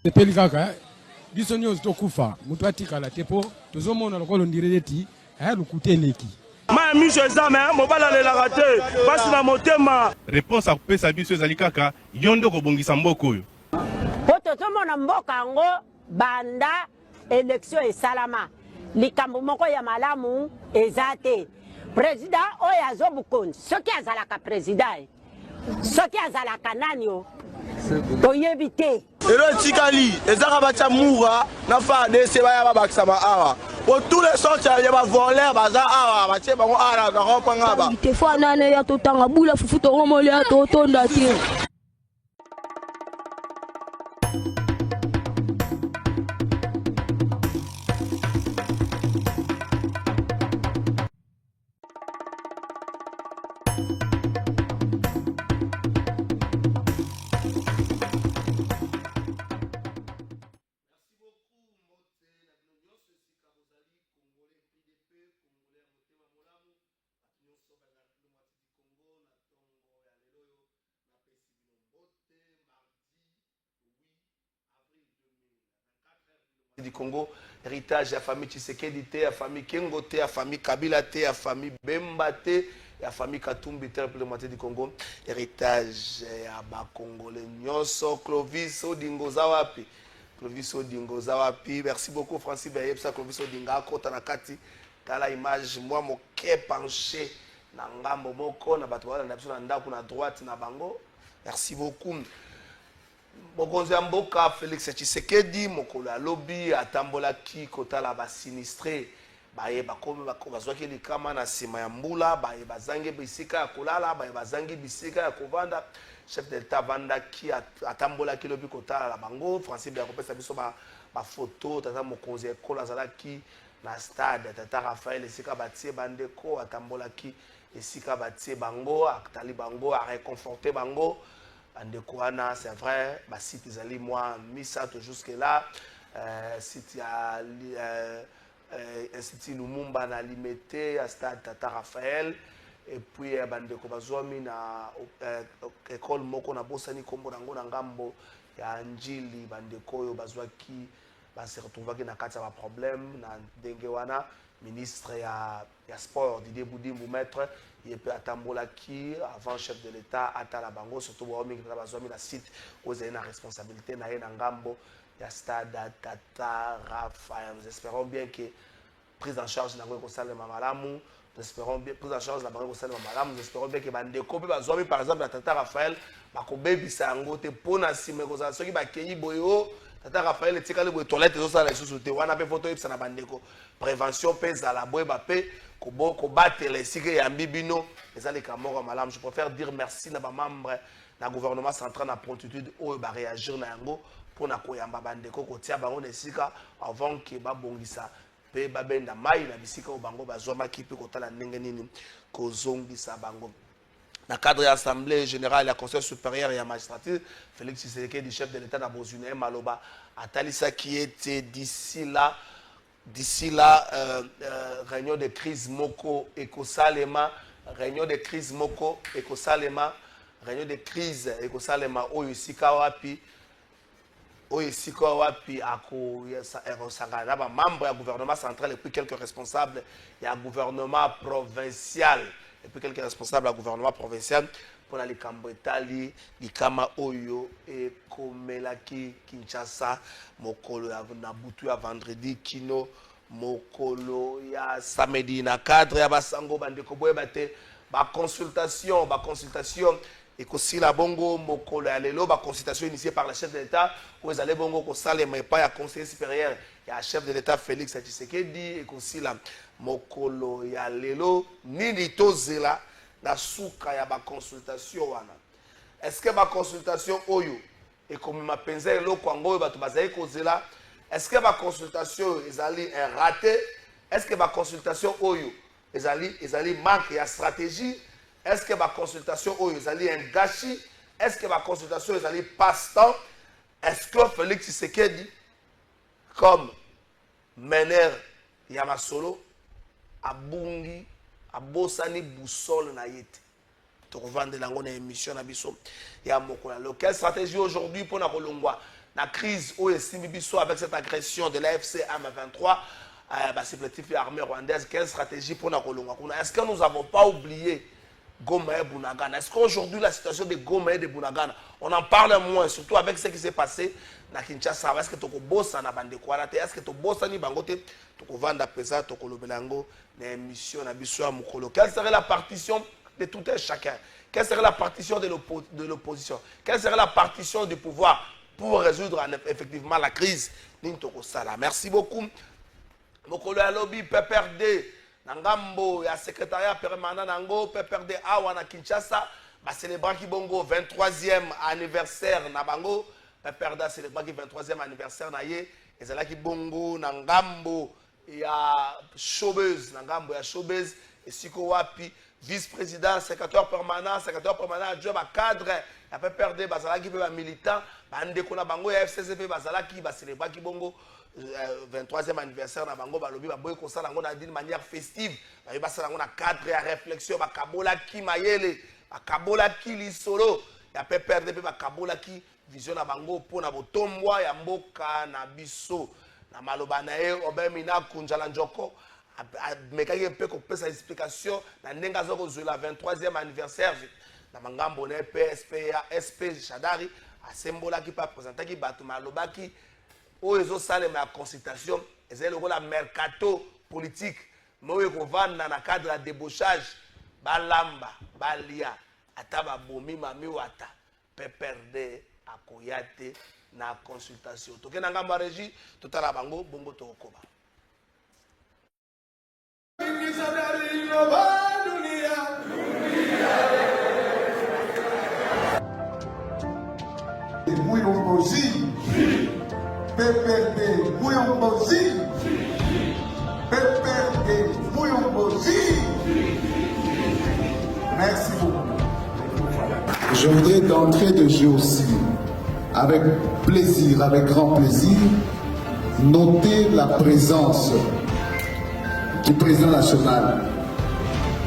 Tepeli kaka biso nyonso tokufa mutu atikala tepo tozomona lokolo ndireti lukuteleki ma miso ezame mobala lelaka te pasi na motema. Réponse à kopesa biso ezali kaka yondo kobongisa mboka oyo po tozomona mboka yango banda élection esalama likambo moko ya malamu eza te. Président oyo azobukonzi soki azalaka président soki azalaka nani o toyebi te. Elo tikali ezaka bacha mura na fa dese baya babakisa ba awa pour tous les sortes ya ba voler baza awa bache bango ala na kopanga ba te fa nane ya totanga bula fufu to romole ya totonda te. Du Congo, héritage de la famille Tshisekedi, la famille Kengo, la famille Kabila, la famille Bemba, la famille Katumbi, la moitié du Congo, héritage à Congolais, Nyonso, Clovis Odingo Zawapi. Clovis Odingo Zawapi, merci beaucoup Francis Bayepsa, Clovis Odinga, Kota Nakati, dans la image, moi, mon quai penché, Nangambo Moko, Nabatouala, na droite, na Bango, merci beaucoup. Bokonzi Mboka Félix Tshisekedi mokolo alobi atambolaki kotala ba sinistré baye bakomi bazwaki likama na sima ya mbula baye bazangi bisika ya kolala baye bazangi bisika ya kovanda chef d'état vandaki atambolaki lobi kotala la bango Francis ya kopesa biso ba photo tata mokonzi ekola zalaki na stade tata Raphaël esika batie bandeko atambolaki esika batie bango akitali bango a réconforter bango. Andekouana, c'est vrai, ma site Zali, moi, Misato jusque-là, site Institut Lumumba na limité à stade Tata Raphaël, et puis Bandeko Bazoami na école Moko na Bosani Kombo Nango Nangambo, ya Anjili, Bandeko yo Bazwaki, ba se retrouver na kati ya problème na Dengewana, ministre ya sport Didier Boudimou maître. Il peut attendre qui avant chef de l'État à Talabango, surtout pour la site où il y a une responsabilité na Ngambo, il y a stade Tata Raphaël. Nous espérons bien que prise en charge na Ngoko Salema Malamu, nous espérons bien prise en charge na Ngoko Salema Malamu, nous espérons bien que Bandeko Bazomi par exemple la Tata Raphaël, bakobebi sango te pona sime ko za soki bakeyi boyo Tata Raphaël etikali boye toilette zo sala lisusu te wana pe photo yebisa na Bandeko prévention pesa la boye bape ko battre les sike ya mbibino ezali kamoko malamu. Je préfère dire merci na ba membre na gouvernement central na promptitude oyo ba réagir na yango pona koyamba Bandeko ko tia bango na sika avant que ba bongisa pe ba benda mai na bisika o bango bazoma kipi ko tala ndenge nini ko zongisa bango. Dans le cadre de l'Assemblée générale et la Conseil supérieur et la magistrature, Félix Tshisekedi, chef de l'État d'Abozune Maloba, a Talisa qui était d'ici là, réunion de crise Moko Ekosalema, réunion de crise Moko Ekosalema, réunion de crise Ekosalema, Oyusika Wapi, Ako Sangana, membre du gouvernement central et puis quelques responsables, il y a un gouvernement provincial. Et puis quelques responsables du gouvernement provincial pour les Cambretali, les Kama Oyo et Komelaki, Kinshasa, Mokolo ya Nabutu ya vendredi, Kino, Mokolo ya samedi, na cadre ya Basango, Bandeko Boye Bate, consultation, et aussi la bongo, Mokolo ya Lelo, consultation initiée par le chef de l'État, où ils allaient bongo, ko sale, mais pas à conseiller supérieur, il y a chef de l'État Félix Tshisekedi, et aussi la Mokolo ya Lelo, nini tozela na suka ya ba consultation wana. Est-ce que ba consultation oyo et comme ma penza eloko yango bato bazali kozela. Est-ce que ma consultation ezali un raté? Est-ce que ma consultation oyo ezali manque ya stratégie? Est-ce que ma consultation oyo ezali un gâchis? Est-ce que ma consultation ezali passe-temps? Est-ce que Félix Tshisekedi comme meneur ya masolo abungi abosani boussole na yete? Tovande lango na émission na biso ya mokola. Quelle stratégie aujourd'hui pour na kolongwa la crise où estime biso avec cette agression de l'AFC M23 supplétif armée rwandaise? Quelle stratégie pour na kolongwa? Est-ce que nous n'avons pas oublié Goma et Bunagana? Est-ce qu'aujourd'hui la situation de Goma et de Bunagana, on en parle moins, surtout avec ce qui s'est passé na Kinshasa? Est-ce que tu bossa na bande kwarate? Est-ce que tu bossa ni bangote? Tu vanda pesa tu kolobelango na émission na biso ya mokolo. Quelle serait la partition de tout un chacun? Quelle serait la partition de l'opposition? Quelle serait la partition du pouvoir pour résoudre effectivement la crise? Merci beaucoup. Mokolo ya lobby PPRD Nangambo ya secrétariat permanent nango PPRD awa na Kinshasa ba célébrer ki bongo 23e anniversaire na bango. PPRD célébrer ki 23e anniversaire na ye ezala ki bongo na ngambo ya showbiz, na ngambo ya showbiz esiko wapi vice-président, secrétaire permanent adjoint ba cadre ya PPRD bazala ki ba militant bande kona bango ya FCCP bazala ki ba célébrer ki bongo 23e anniversaire na bango balobi ba boy kosala ngo na d'une manière festive ba basala ngo na cadre ya réflexion ba kabola ki mayele ba kabola ki lisolo ya PPRD ba kabola ki vision na bango pona botombwa ya mboka na biso na maloba na ye obemina kunjala njoko mekaki pe ko pesa explication na ndenga zoko zula 23e anniversaire na mangambo na SP Shadari asembola ki pa présenter ki bato maloba ki o ezo sale ma consultation ezali ko la mercato politique mo ko vanda na cadre de débauchage balamba balia ataba bomi mami wata PPRD akoyate na consultation toke na ngamba régie totala bango bongo tokoba. PPRD Muyombozi, PPRD Muyombozi. Merci beaucoup. Je voudrais d'entrée de jeu aussi, avec plaisir, avec grand plaisir, noter la présence du président national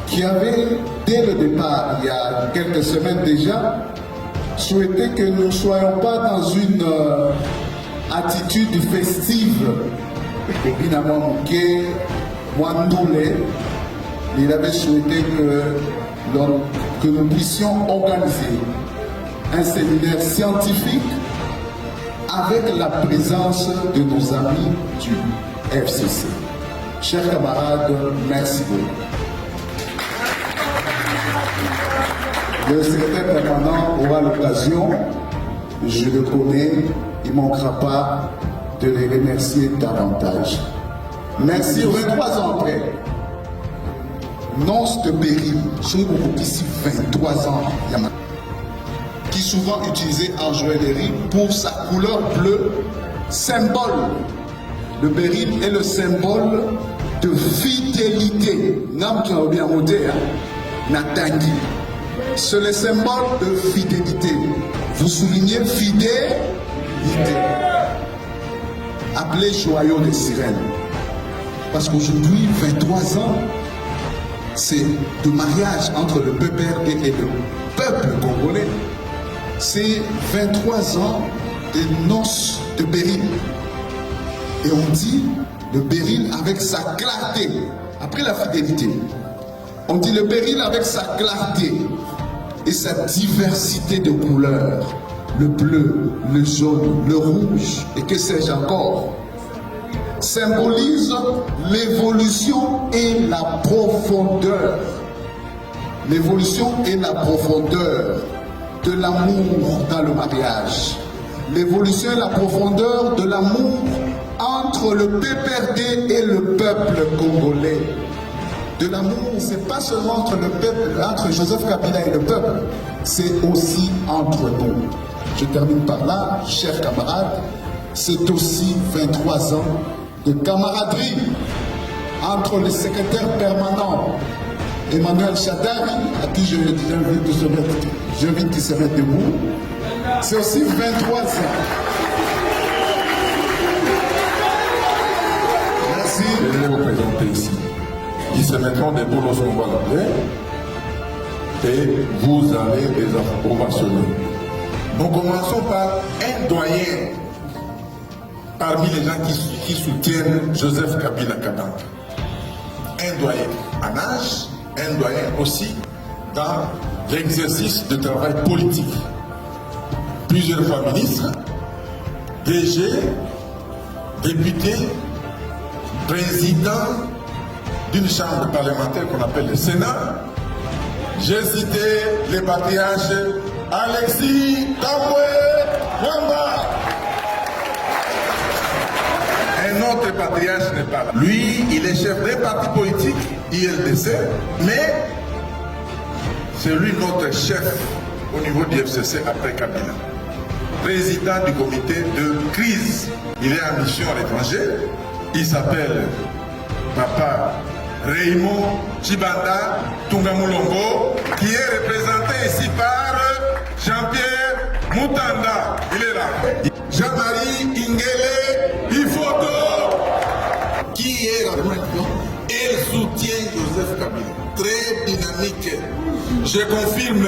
qui avait, dès le départ, il y a quelques semaines déjà, souhaité que nous ne soyons pas dans une attitude festive. Évidemment, il avait souhaité que nous puissions organiser un séminaire scientifique avec la présence de nos amis du FCC. Chers camarades, merci beaucoup. Le secrétaire permanent aura l'occasion, je le connais, il ne manquera pas de les remercier davantage. Merci. 23 ans après, Nonce de Berry, ici 23 ans, qui est souvent utilisé en joaillerie pour sa couleur bleue, symbole. Le béryl est le symbole de fidélité. Nam qui a bien monté, Natangi. C'est le symbole de fidélité. Vous soulignez fidélité. Appelé joyau des sirènes. Parce qu'aujourd'hui, 23 ans, c'est de mariage entre le PPRD et le peuple congolais. C'est 23 ans de noces de béryl. Et on dit le béryl avec sa clarté. Après la fidélité, on dit le béryl avec sa clarté et sa diversité de couleurs. Le bleu, le jaune, le rouge et que sais-je encore, symbolise l'évolution et la profondeur. L'évolution et la profondeur de l'amour dans le mariage. L'évolution et la profondeur de l'amour entre le PPRD et le peuple congolais. De l'amour, c'est pas seulement entre le peuple, entre Joseph Kabila et le peuple, c'est aussi entre nous. je termine par là, chers camarades, c'est aussi 23 ans de camaraderie entre le secrétaire permanent Emmanuel Chadari, à qui j'invite qu'il se mette debout. C'est aussi 23 ans. Merci. Je vais vous présenter ici. Ils se mettront debout lorsqu'on va l'appeler et vous allez les approbationner. Nous commençons par un doyen parmi les gens qui soutiennent Joseph Kabila Kabange. Un doyen en âge, un doyen aussi dans l'exercice de travail politique. Plusieurs fois ministre, DG, député, président d'une chambre parlementaire qu'on appelle le Sénat. J'ai cité les patriarches Alexis Tamboué Wamba. Un autre patriarche n'est pas là. Lui, il est chef d'un parti politique, ILDC, mais c'est lui notre chef au niveau du FCC après Kabila. Président du comité de crise. Il est en mission à l'étranger. Il s'appelle Papa Raymond Chibanda Tungamulongo, qui est représenté ici par Jean-Pierre Moutanda. Il est là. Jean-Marie Ingele Ifoto, qui est la maintenant. Elle soutient Joseph Kabila. Très dynamique. Je confirme,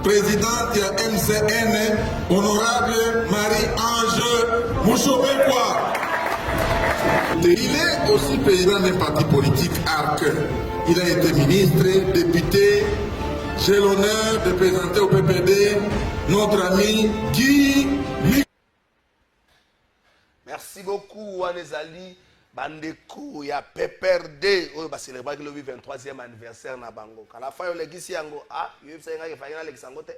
présidente MCN, honorable Marie-Ange Mouchobekwa. Il est aussi président d'un parti politique ARC. Il a été ministre, député. J'ai l'honneur de présenter au PPD notre ami Guy. Merci beaucoup, Wanezali. Bandeko ya PPRD. On va célébrer le 23e anniversaire na bango. À la fin, on légisi yango. Ah, il faut que vous ayez l'exangote.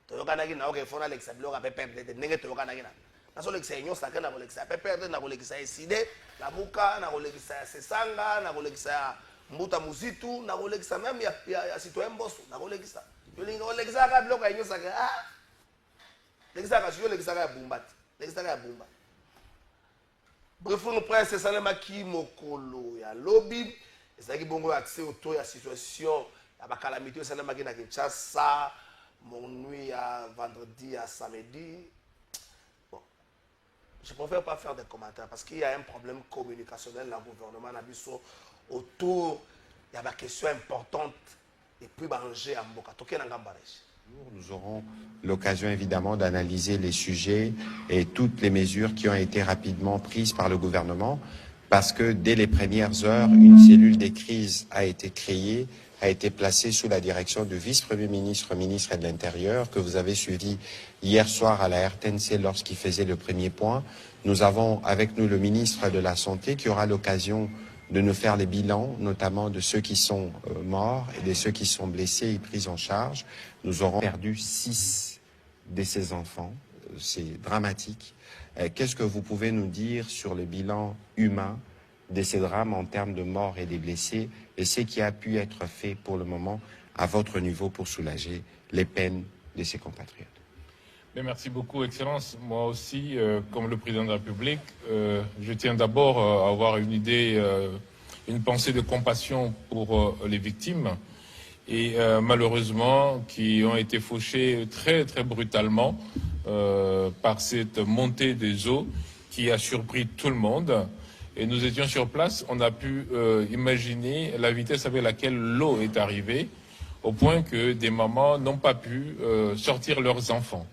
Toyokanaki na okefona l'exablo à PPRD. Nenge toyokanaki na. Naso l'exayon ça kana l'exa PPRD na l'exa SID, la buka na l'exa Sesanga, na l'exa Mbuta Muzitu, na l'exa même ya citoyen Mbosso, na l'exa. Yo linga l'exa ka bloka yanyo ça ah. L'exa ka yo l'exa ka bumbati. L'exa ka bumba. Bref, nous prenons ces salama qui mokolo ya lobby, et ça qui bongo accès au taux ya situation, ya ba calamité salama qui na Kinshasa, mon nuit à vendredi à samedi. Bon. Je préfère pas faire des commentaires parce qu'il y a un problème communicationnel dans le gouvernement Nabiso autour il y a des questions importantes et puis banger à Mboka toké na ngambaresh. Nous aurons l'occasion évidemment d'analyser les sujets et toutes les mesures qui ont été rapidement prises par le gouvernement parce que dès les premières heures, une cellule des crises a été créée, a été placée sous la direction du vice-premier ministre, ministre de l'Intérieur, que vous avez suivi hier soir à la RTNC lorsqu'il faisait le premier point. Nous avons avec nous le ministre de la Santé qui aura l'occasion de nous faire les bilans, notamment de ceux qui sont morts et de ceux qui sont blessés et pris en charge. Nous aurons perdu 6 de ces enfants. C'est dramatique. Qu'est-ce que vous pouvez nous dire sur le bilan humain de ces drames en termes de morts et des blessés et ce qui a pu être fait pour le moment à votre niveau pour soulager les peines de ces compatriotes? Merci beaucoup, Excellence. Moi aussi, comme le Président de la République, je tiens d'abord à avoir une idée, une pensée de compassion pour les victimes et malheureusement qui ont été fauchées très très brutalement par cette montée des eaux qui a surpris tout le monde. Et nous étions sur place, on a pu imaginer la vitesse avec laquelle l'eau est arrivée, au point que des mamans n'ont pas pu sortir leurs enfants.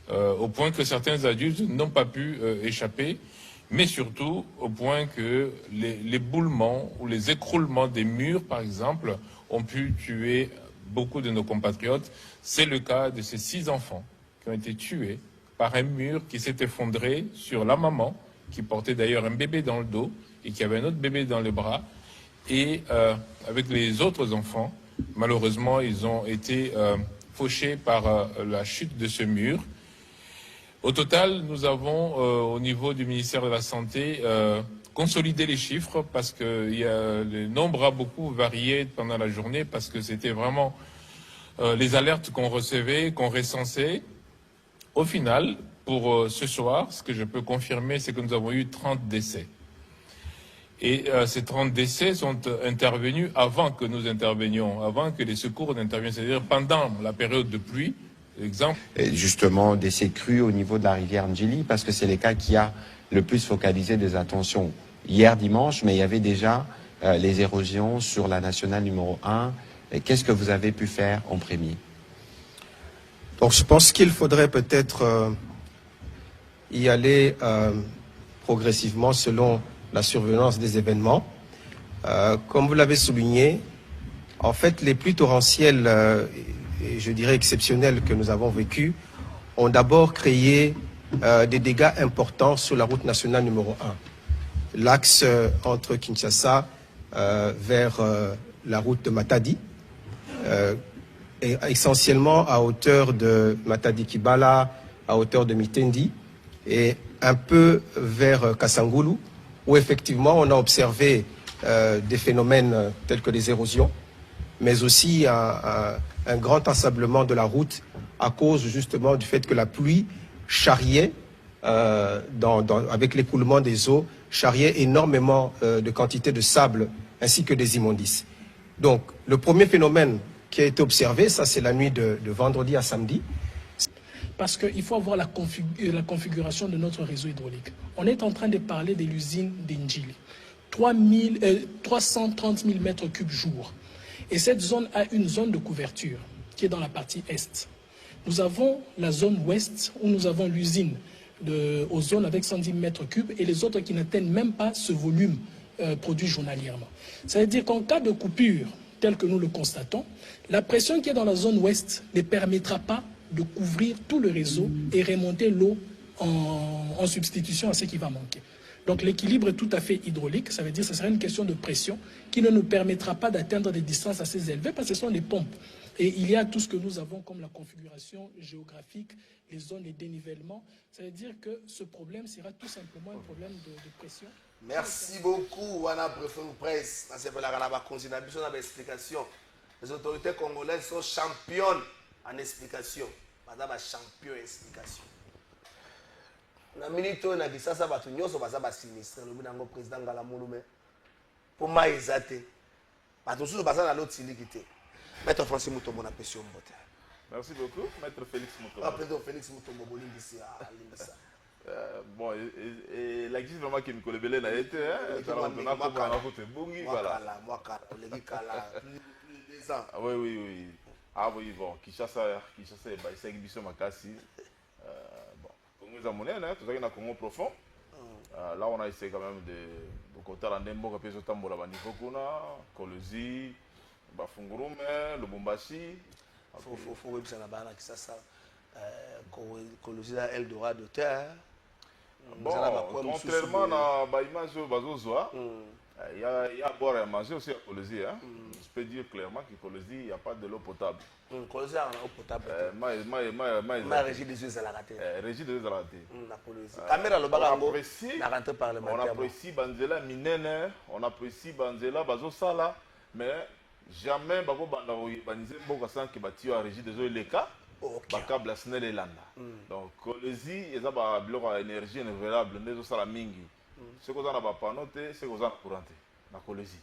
Au point que certains adultes n'ont pas pu échapper, mais surtout au point que les boulements ou les écroulements des murs, par exemple, ont pu tuer beaucoup de nos compatriotes. C'est le cas de ces 6 enfants qui ont été tués par un mur qui s'est effondré sur la maman, qui portait d'ailleurs un bébé dans le dos et qui avait un autre bébé dans les bras. Et avec les autres enfants, malheureusement, ils ont été fauchés par la chute de ce mur. Au total, nous avons, au niveau du ministère de la Santé, consolidé les chiffres parce que le nombre a beaucoup varié pendant la journée parce que c'était vraiment les alertes qu'on recevait, qu'on recensait. Au final, pour ce soir, ce que je peux confirmer, c'est que nous avons eu 30 décès. Et ces 30 décès sont intervenus avant que nous intervenions, avant que les secours n'interviennent, c'est-à-dire pendant la période de pluie, exemple. Et justement, décès crus au niveau de la rivière Ndjili, parce que c'est les cas qui a le plus focalisé des attentions. Hier dimanche, mais il y avait déjà les érosions sur la nationale numéro 1. Qu'est-ce que vous avez pu faire en premier? Donc je pense qu'il faudrait peut-être y aller progressivement selon la survenance des événements. Comme vous l'avez souligné, en fait, les pluies torrentielles, et je dirais exceptionnelles que nous avons vécues, ont d'abord créé des dégâts importants sur la route nationale numéro 1. L'axe entre Kinshasa vers la route de Matadi, et essentiellement à hauteur de Matadi-Kibala, à hauteur de Mitendi, et un peu vers Kasangulu, où effectivement on a observé des phénomènes tels que des érosions, mais aussi un grand ensablement de la route à cause justement du fait que la pluie charriait, avec l'écoulement des eaux, charriait énormément de quantité de sable ainsi que des immondices. Donc le premier phénomène qui a été observé, ça c'est la nuit de vendredi à samedi. Parce qu'il faut avoir la configuration de notre réseau hydraulique. On est en train de parler de l'usine d'Indjili. 330 000 mètres cubes jour. Et cette zone a une zone de couverture qui est dans la partie est. Nous avons la zone ouest où nous avons l'usine aux zones avec 110 mètres cubes et les autres qui n'atteignent même pas ce volume produit journalièrement. Ça veut dire qu'en cas de coupure, tel que nous le constatons, la pression qui est dans la zone ouest ne permettra pas de couvrir tout le réseau et remonter l'eau en substitution à ce qui va manquer. Donc l'équilibre est tout à fait hydraulique, ça veut dire que ce sera une question de pression qui ne nous permettra pas d'atteindre des distances assez élevées parce que ce sont des pompes. Et il y a tout ce que nous avons comme la configuration géographique, les zones, les dénivellements. Ça veut dire que ce problème sera tout simplement un problème de pression. Merci beaucoup, Wana Presse. Les autorités congolaises sont championnes en explication. Madame a champion en explication. Na minute na kisasa batu nyoso baza ba sinistre lobi nango président ngala mulume pour maïzate batu susu baza na lotiliki te. Maître Francis Mutombo na question mbote. Merci beaucoup, Maître Félix Mutombo. Ah, Maître Félix Mutombo bolingisi à Limbisa. Bon, et la guise vraiment qui me collait belé na été hein, ça on a pas pour côté bungi voilà. Moi kala, les kala plus des ans. Oui oui oui. Ah oui bon, Kinshasa ba isa exhibition makasi. Bon, Congo zamonene hein, tout ça na Congo profond. Là on a essayé quand même de côté la ndembo ka peso tambola ba niveau kuna, Kolwezi, Bafungurume, Lubumbashi. Faut websa na bana Kinshasa. Kolwezi a Eldorado de terre. Bon, contrairement à l'image Bazozwa, il y a à boire et à manger aussi à Kolwezi. Hein. Je peux dire clairement qu'à Kolwezi, il n'y a pas de l'eau potable. Kolwezi a l'eau potable. Ma régie des eaux à la raté. Régie des eaux à la raté. On apprécie Banzela Minene, on apprécie Banzela Bazosala, mais jamais Babo Banzela Bokasan qui bâtit à régie des eaux les cas. Bakabla snel elanda. Donc Kolwezi eza ba biloko ya énergie renouvelable ndezo sala mingi. Ce que vous avez na panneau te, ce que vous avez na courant te na Kolwezi.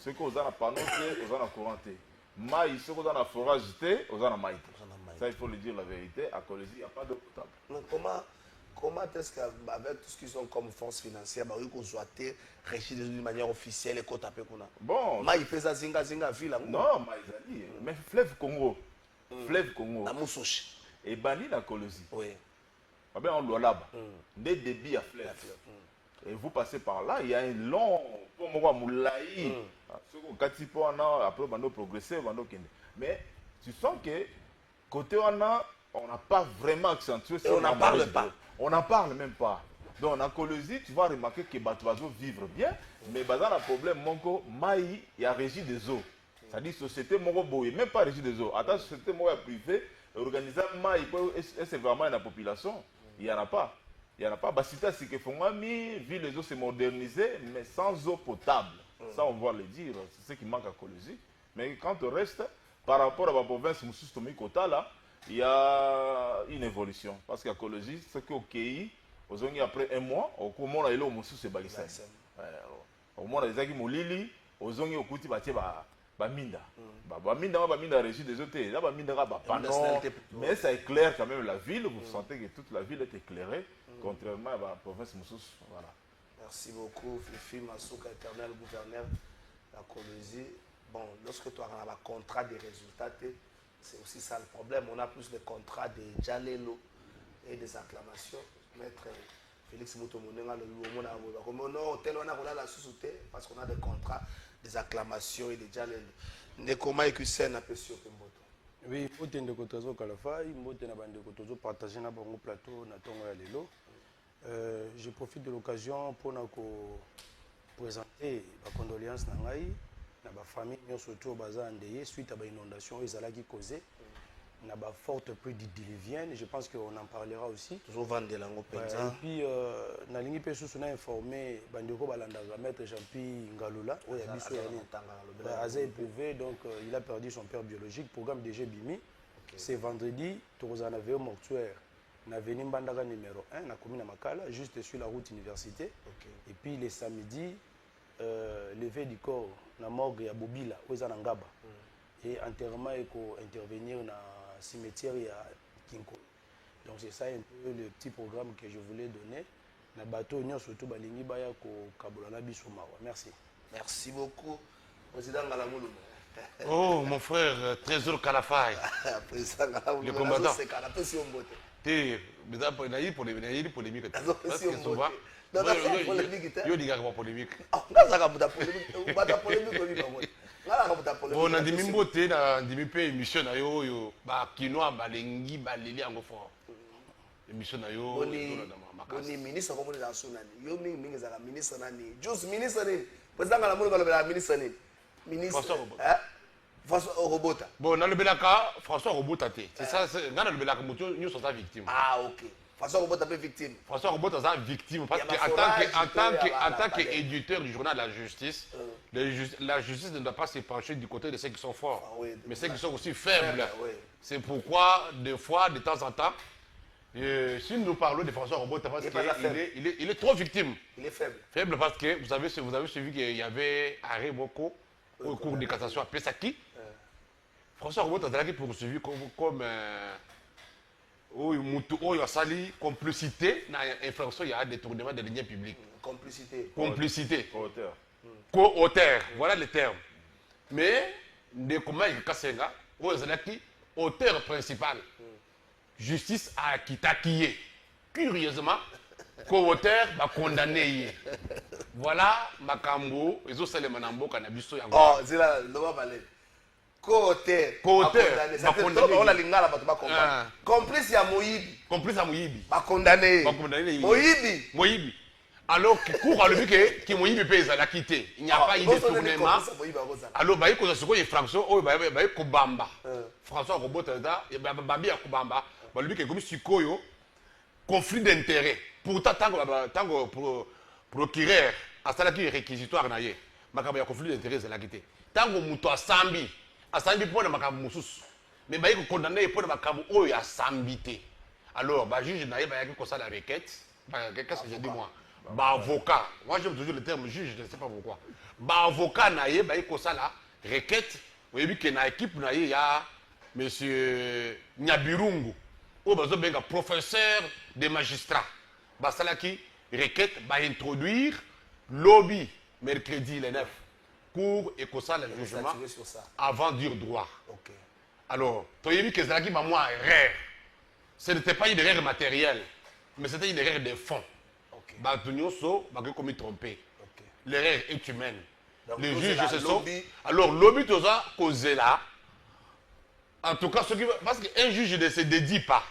Ce que vous avez na panneau te, vous avez na courant te. Maï, ce que vous avez na forage te, vous avez na maï. Ça il faut le dire la vérité, à Kolwezi il n'y a pas d'eau potable. Donc comment est-ce qu'avec tout ce qu'ils ont comme force financière, bah oui qu'on soit régi d'une manière officielle et qu'on tape qu'on a. Bon. Maï fait ça zinga ville. Non, Maï Zali, mais fleuve Congo. Fleuve Congo. La Moussoche. Et Bani la Kolwezi. Oui. Ah ben on doit là-bas. Des débits à fleuve. Et vous passez par là, il y a un long pour moi moulaï. Après on va progresser, on va mais tu sens que côté on n'a pas vraiment accentué ça. On n'en parle pas. On n'en parle même pas. Donc en Kolwezi, tu vas remarquer que les oiseaux vivent bien, mais il y a un problème, il y a régie des eaux. C'est-à-dire société Moroboye, même pas régie des eau. Attends, société privée, organisée, c'est vraiment la population. Il n'y en a pas. Il n'y en a pas. Basita, c'est que Fongami, ville les eaux s'est modernisée, mais sans eau potable. Ça, on va le dire. C'est ce qui manque à Kolwezi. Mais quand on reste, par rapport à la province Moussoustomikota, là, il y a une évolution. Parce qu'écologie, c'est qu'au après un mois, au moment où il y a le c'est balissé. Au moment où il y a le ozongi okuti batie baminda baminda reçu des autres là baminda ba panneau mais ça éclaire quand même la ville. Vous sentez que toute la ville est éclairée contrairement à la province Moussous. Voilà. Merci beaucoup Fifi Masuka, éternel gouverneur de la Colosie. Bon, lorsque tu as un contrat de résultats, c'est aussi ça le problème. On a plus de contrats de Jalelo et des acclamations. Maître Félix Moutomonenga le parce qu'on a des contrats, des acclamations et des Jalelo. Nekoma et Kusen a pesio Pemboto. Oui, il faut que tu Kalafa, il faut que tu partages un bon plateau na tongo ya lelo. Je profite de l'occasion pour nous présenter les condoléances na ngai na ba famille surtout baza ndeye suite à ba inondation ezalaki causé na ba forte pluie diluvienne. Je pense qu'on en parlera aussi. Toujours vendre lango penza. Et puis na lingi pe susu na informé bandeko balanda maître Jean-Pierre Ngalula oya biso ya ni aza éprouvé donc il a perdu son père biologique. Programme DG Bimi. C'est vendredi tozana veille mortuaire na veni Mbandaka numéro 1 na commune Makala juste sur la route université. Et puis les samedis levé du corps na morgue ya Bobila oza na Ngaba. Et enterrement et intervenir na cimetière ya Kinko. Donc c'est ça un peu le petit programme que je voulais donner. Na bateau nyon surtout balingi baya ko kabola na biso mawa. Merci. Merci beaucoup président Ngalamulu. Oh mon frère Trésor Kalafay. Président Ngalamulu. Le combattant. C'est Kalafay si on bote. T'es mais pour les polémiques. Parce que souvent dans la polémique yo diga ko polémique. Ah, ngaza ka polémique. Ba polémique obi ba. Bon, on dit mimboté na ndimi pe émission na yo yo ba kinoa balengi baleli yango fort. Émission na yo boni ministre comme dans sonani. Yo mingi za ministre nani. Juste ministre ni. Président la molo ba ministre ni. Ministre François Robota. Bon, na le belaka François Robota té. C'est ça ngana le belaka mutu nyo sont victime. Ah OK. François Robota est victime. François Robota est victime parce qu'en tant qu'éditeur du journal La Justice, la justice ne doit pas se pencher du côté de ceux qui sont forts, mais ceux qui sont aussi faibles. C'est pourquoi, des fois, de temps en temps, si nous parlons de François Robota, parce qu'il est trop victime. Il est faible. Faible parce que vous avez suivi qu'il y avait arrêt Boko au cours de cassation à Pesaki. François Robota a été poursuivi comme il y a sali complicité dans l'infraction, il y a un détournement des liens publics. Complicité. Co-auteur. Voilà le terme. Mais, comment il y a auteur principal. Justice a quitté. Curieusement, co-auteur va condamner. Voilà, Makambo, ils ont salé Manambo, Kanabiso. Oh, c'est là, le va parler. Co-auteur. On a lingala ba combattre. Complice ya Moyibi. Complice à Moyibi. Ba condamné. Moyibi. Alors que court à le but que Moyibi paye la quitter. Il n'y a pas eu de détournement. Alors bah il cause ce que François oh bah Kobamba. François Robota da Babi à Kobamba. Bah le but que comme Sikoyo conflit d'intérêt. Pourtant tant que procureur à ça qui réquisitoire naie. Makaba conflit d'intérêt c'est la quitter. Tant que muto asambi asambi pour makambo mususu mais ba yiko condamné pour makambo oyo asambité. Alors ba juge naie ba yaki ko ça la requête qu'est-ce que j'ai dit moi ba avocat moi j'aime toujours le terme juge je ne sais pas pourquoi ba avocat naie ba yiko ça la requête vous avez vu que na équipe naie ya monsieur Nyabirungu o bazo benga professeur des magistrats ba salaki requête ba introduire lobby mercredi le 9 cours et que ça le jugement avant dire droit. Alors, tu as vu que c'est moi erreur. Ce n'était pas une erreur matérielle, mais c'était une erreur de fond. Bah tu n'as commis trompé. L'erreur est humaine. Les juges se sont. Alors lobby tout ça causé là. En tout cas, parce qu'un juge ne se dédie pas.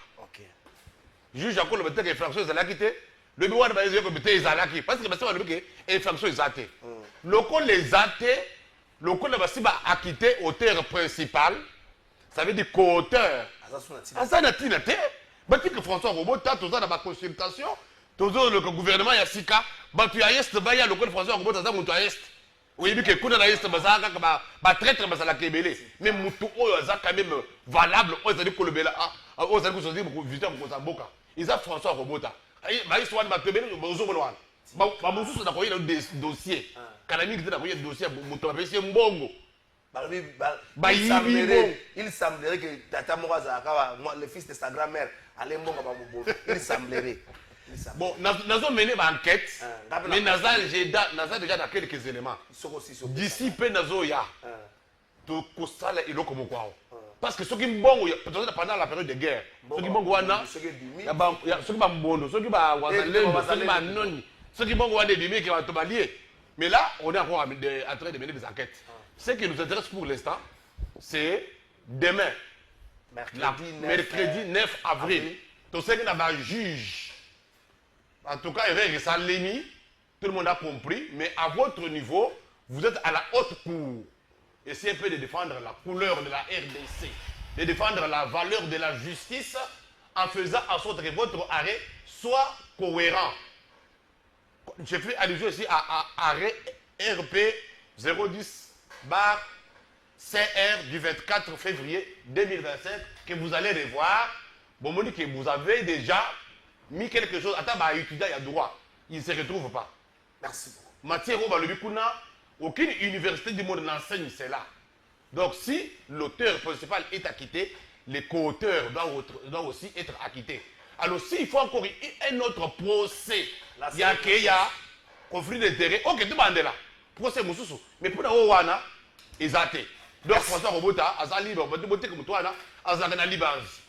Juge a encore le peut-être infraction de la quitter. Le bureau de base que peut-être Zalaki parce que parce que infraction est athée. Le col les athées, le col va acquitter auteur principal. Ça veut dire co-auteur. Azanatina te. Bati que François Robota tout ça dans ma consultation, tout le gouvernement Yassika, batu ya est ba ya le col François Robota za mutu est. Oui, mais que kuna na est bazaka ba traître bazala kebele. Mais mutu oyo aza quand même valable. On a dit que le bela on a dit que dire pour visiter pour sa boka. Ils a François Robota. Ba histoire ba kebele bozo bolwana. Ba mususu na koyela dossier. Kanami ki na koyela dossier mutu ba pesi mbongo. Il semblerait que Tata Morazaka, le fils de sa grand-mère, allait mbongo ba mubo. Il semblerait. Bon, nous avons mené une enquête, mais nous avons déjà quelques éléments. D'ici peu Nazoya, tout constat est là comme quoi. Parce que ceux qui bon pendant la période de guerre, ceux qui bon wana, ceux qui bon bondo, ceux qui ba non, ceux qui bon wana des qui va te balier. Mais là, on est encore en train de mener des enquêtes. Ce qui nous intéresse pour l'instant, c'est demain, mercredi 9 avril, tout ce qui n'a pas juge. En tout cas, tout le monde a compris, mais à votre niveau, vous êtes à la haute cour. Essayez un peu de défendre la couleur de la RDC, de défendre la valeur de la justice en faisant en sorte que votre arrêt soit cohérent. Je fais allusion ici à arrêt RP 010/CR du 24 février 2025 que vous allez revoir. Bon, on dit que vous avez déjà mis quelque chose, attends, étudiant, il y a droit. Il ne se retrouve pas. Merci beaucoup. Mathieu Roba, aucune université du monde n'enseigne cela. Donc, si l'auteur principal est acquitté, les co-auteurs doivent aussi être acquittés. Alors, s'il faut encore un autre procès, il y a conflit d'intérêt, ok, tout le monde est là. Procès Moussoussou. Mais pour la Owana, ils ont été. Donc, François Robota, Azal libre, comme toi, Azal na libanzi.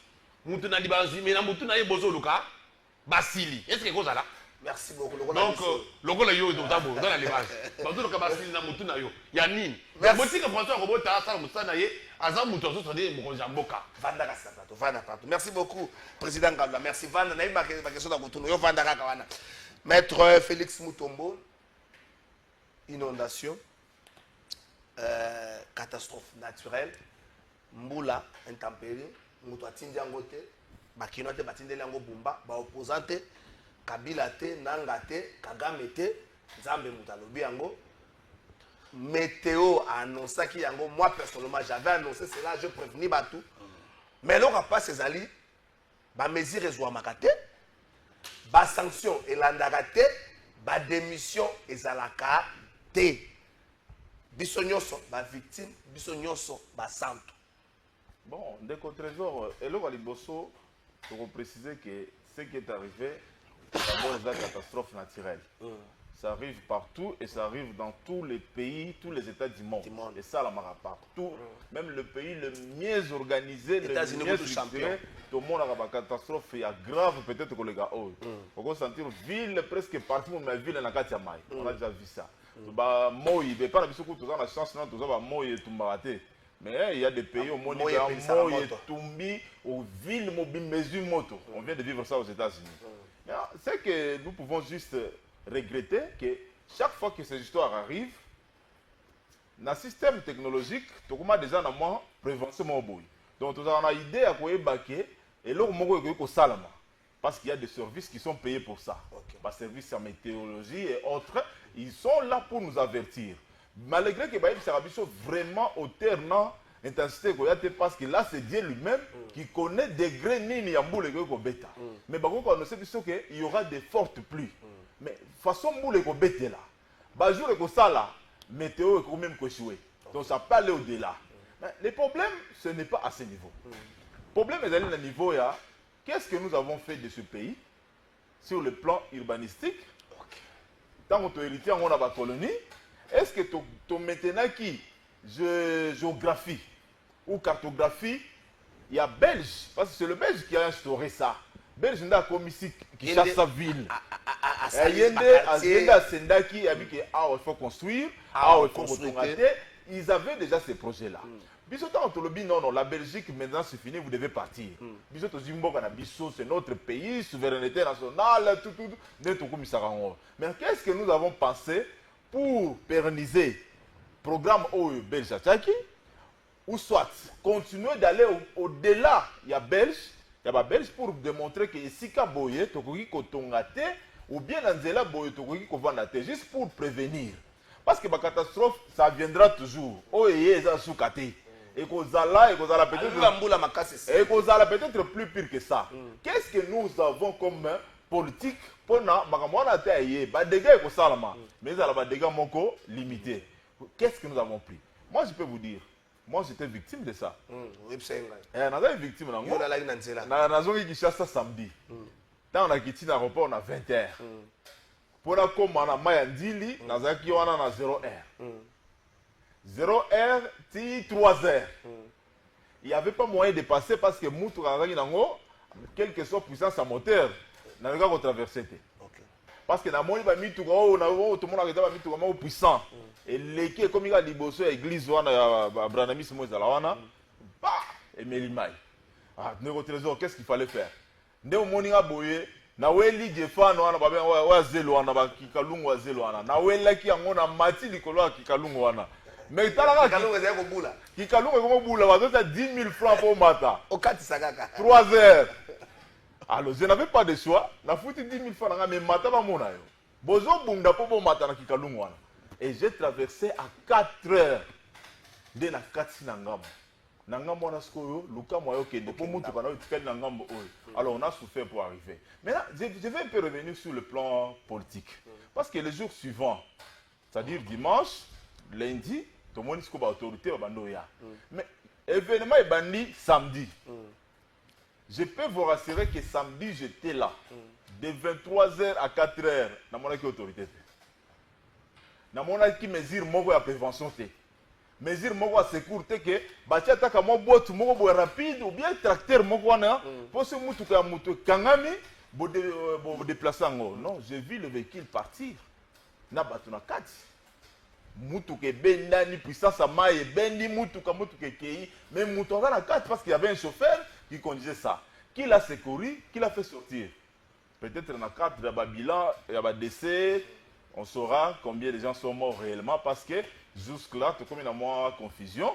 Moutou na libanzi, mais na moutou na yebozo luka. Basili. Est-ce que c'est ça là? Merci beaucoup. Donc, le gars yo dans la levage. Parce que Basili na mutu na yo. Ya nini? Ya boti que François Robota ça mutu na ye, azam mutu so dire mo jamboka. Vanda ka sapato, vanda pato. Merci beaucoup président Ngabla. Merci Vanda na ba question da kutuno yo vanda ka wana. Maître Félix Mutombo, inondation, catastrophe naturelle, mbula, intempérie, mutu atindi ngote. Bakino te batindeli yango bumba ba opposante Kabila te Nanga te Kagame te Nzambe mutalobi yango météo a annoncé ki yango moi personnellement j'avais annoncé cela je prévenu batou mais là on pas ces ali ba mesure ezwamaka te ba sanction elandaka te ba démission ezalaka te biso nyonso ba victime biso nyonso ba santo. Bon, Ndeko Trésor et là liboso pour préciser que ce qui est arrivé, d'abord, c'est une catastrophe naturelle. Ça arrive partout et ça arrive dans tous les pays, tous les États du monde. Et ça, la mara partout. Même le pays le mieux organisé, le mieux structuré, tout le monde a une catastrophe. Il y a grave peut-être que les gars. On peut sentir ville presque partout, mais ville en a on a déjà vu ça. Moi, il n'y a pas la chance, non, tout ça, moi, il est mais il y a des pays au monde où il y a Tumbi, aux villes mesure moto. On vient de vivre ça aux États-Unis. C'est que nous pouvons juste regretter que chaque fois que ces histoires arrivent, dans le système technologique, tout le monde déjà dans prévention. Donc, nous avons une idée à quoi baquer et là, on salama. Parce qu'il y a des services qui sont payés pour ça. Les services en météorologie et autres, ils sont là pour nous avertir. Malgré que Baïb soit vraiment au terme intensité parce que là c'est Dieu lui-même qui connaît degré nini ya mbule ko beta. Mais bako on sait qu'il y aura des fortes pluies. Mais façon mbule ko beta là. Ba jour ko sala météo est quand même ko jouer. Donc ça peut aller au-delà. Mais le problème ce n'est pas à ce niveau. Le problème est à niveau là. Qu'est-ce que nous avons fait de ce pays sur le plan urbanistique? Tant qu'on hérité on a la colonie. Est-ce que tu maintenant qui géographie ou cartographie, il y a Belge, parce que c'est le Belge qui a instauré ça. Belge n'a comme ici qui chasse sa ville. Il y a Sendaki, il faut construire, il faut construire. Ils avaient déjà ces projets-là. Non, la Belgique maintenant c'est fini, vous devez partir. C'est notre pays, souveraineté nationale, tout. Mais qu'est-ce que nous avons pensé pour pérenniser le programme belge ou soit continuer d'aller au-delà, il y a Belge pour démontrer que ici Boye tokoki kotongate ou bien Anzela Boye tokoki kovandate juste pour prévenir. parce que la catastrophe, ça viendra toujours. Oh, et ça sous-caté. Et qu'on a peut-être plus pire que ça. Qu'est-ce que nous avons comme politique pour nous? Des dégâts, mais il y a des dégâts limités. Qu'est-ce que nous avons pris? Moi, je peux vous dire, moi, j'étais victime de ça. Je suis victime de ça. Je suis samedi. Quand on a quitté l'aéroport, on a 20h. Pour la commande, on a 0h. 0h, 3h. Il n'y avait pas moyen de passer parce que Moutou, quelle que soit la puissance à moteur, n'a pas traversé. Parce que dans le monde, tout le monde a été puissant. Et l'équipe, comme il y a l'église, il y a Branamis Moïse, et Mélimaï. Ah, qu'est-ce qu'il fallait faire? Nous avons na weli jefano wana babe wa zelo wana ba kikalungu wa zelo wana na wela ki angona mati likolo ya kikalungu wana mais talaka kikalungu ezaya ko bula kikalungu ko bula bazota 10 000 francs pour mata okati sakaka 3 heures. Alors je n'avais pas de choix na futi 10 000 francs mais mata ba mona yo bozo bunda po bo mata na kikalungu wana et j'ai traversé à 4 heures de na kati na ngamo. Alors on a souffert pour arriver. Maintenant, je vais un peu revenir sur le plan politique. Parce que les jours suivants, c'est-à-dire dimanche, lundi, tout le monde est autorité. Mais événement est banni samedi. Je peux vous rassurer que samedi, j'étais là. De 23h à 4h, dans mon autorité. Dans mon mesure, moi, prévention. Mesure moko sécurité que bati ataka mo botu moko bo rapide ou bien tracteur moko na pour ce mutuka ya mutu kangami bo déplacer ngo. Non, j'ai vu le véhicule partir na batu na kati mutuka benda ni puissance ama e bendi mutuka kei mais mutuka na kati parce qu'il y avait un chauffeur qui conduisait ça, qui l'a secouru, qui l'a fait sortir. Peut-être dans le cadre de bilan, il y a des décès, on saura combien de gens sont morts réellement parce que jusque-là, comme il y a moins de confusion,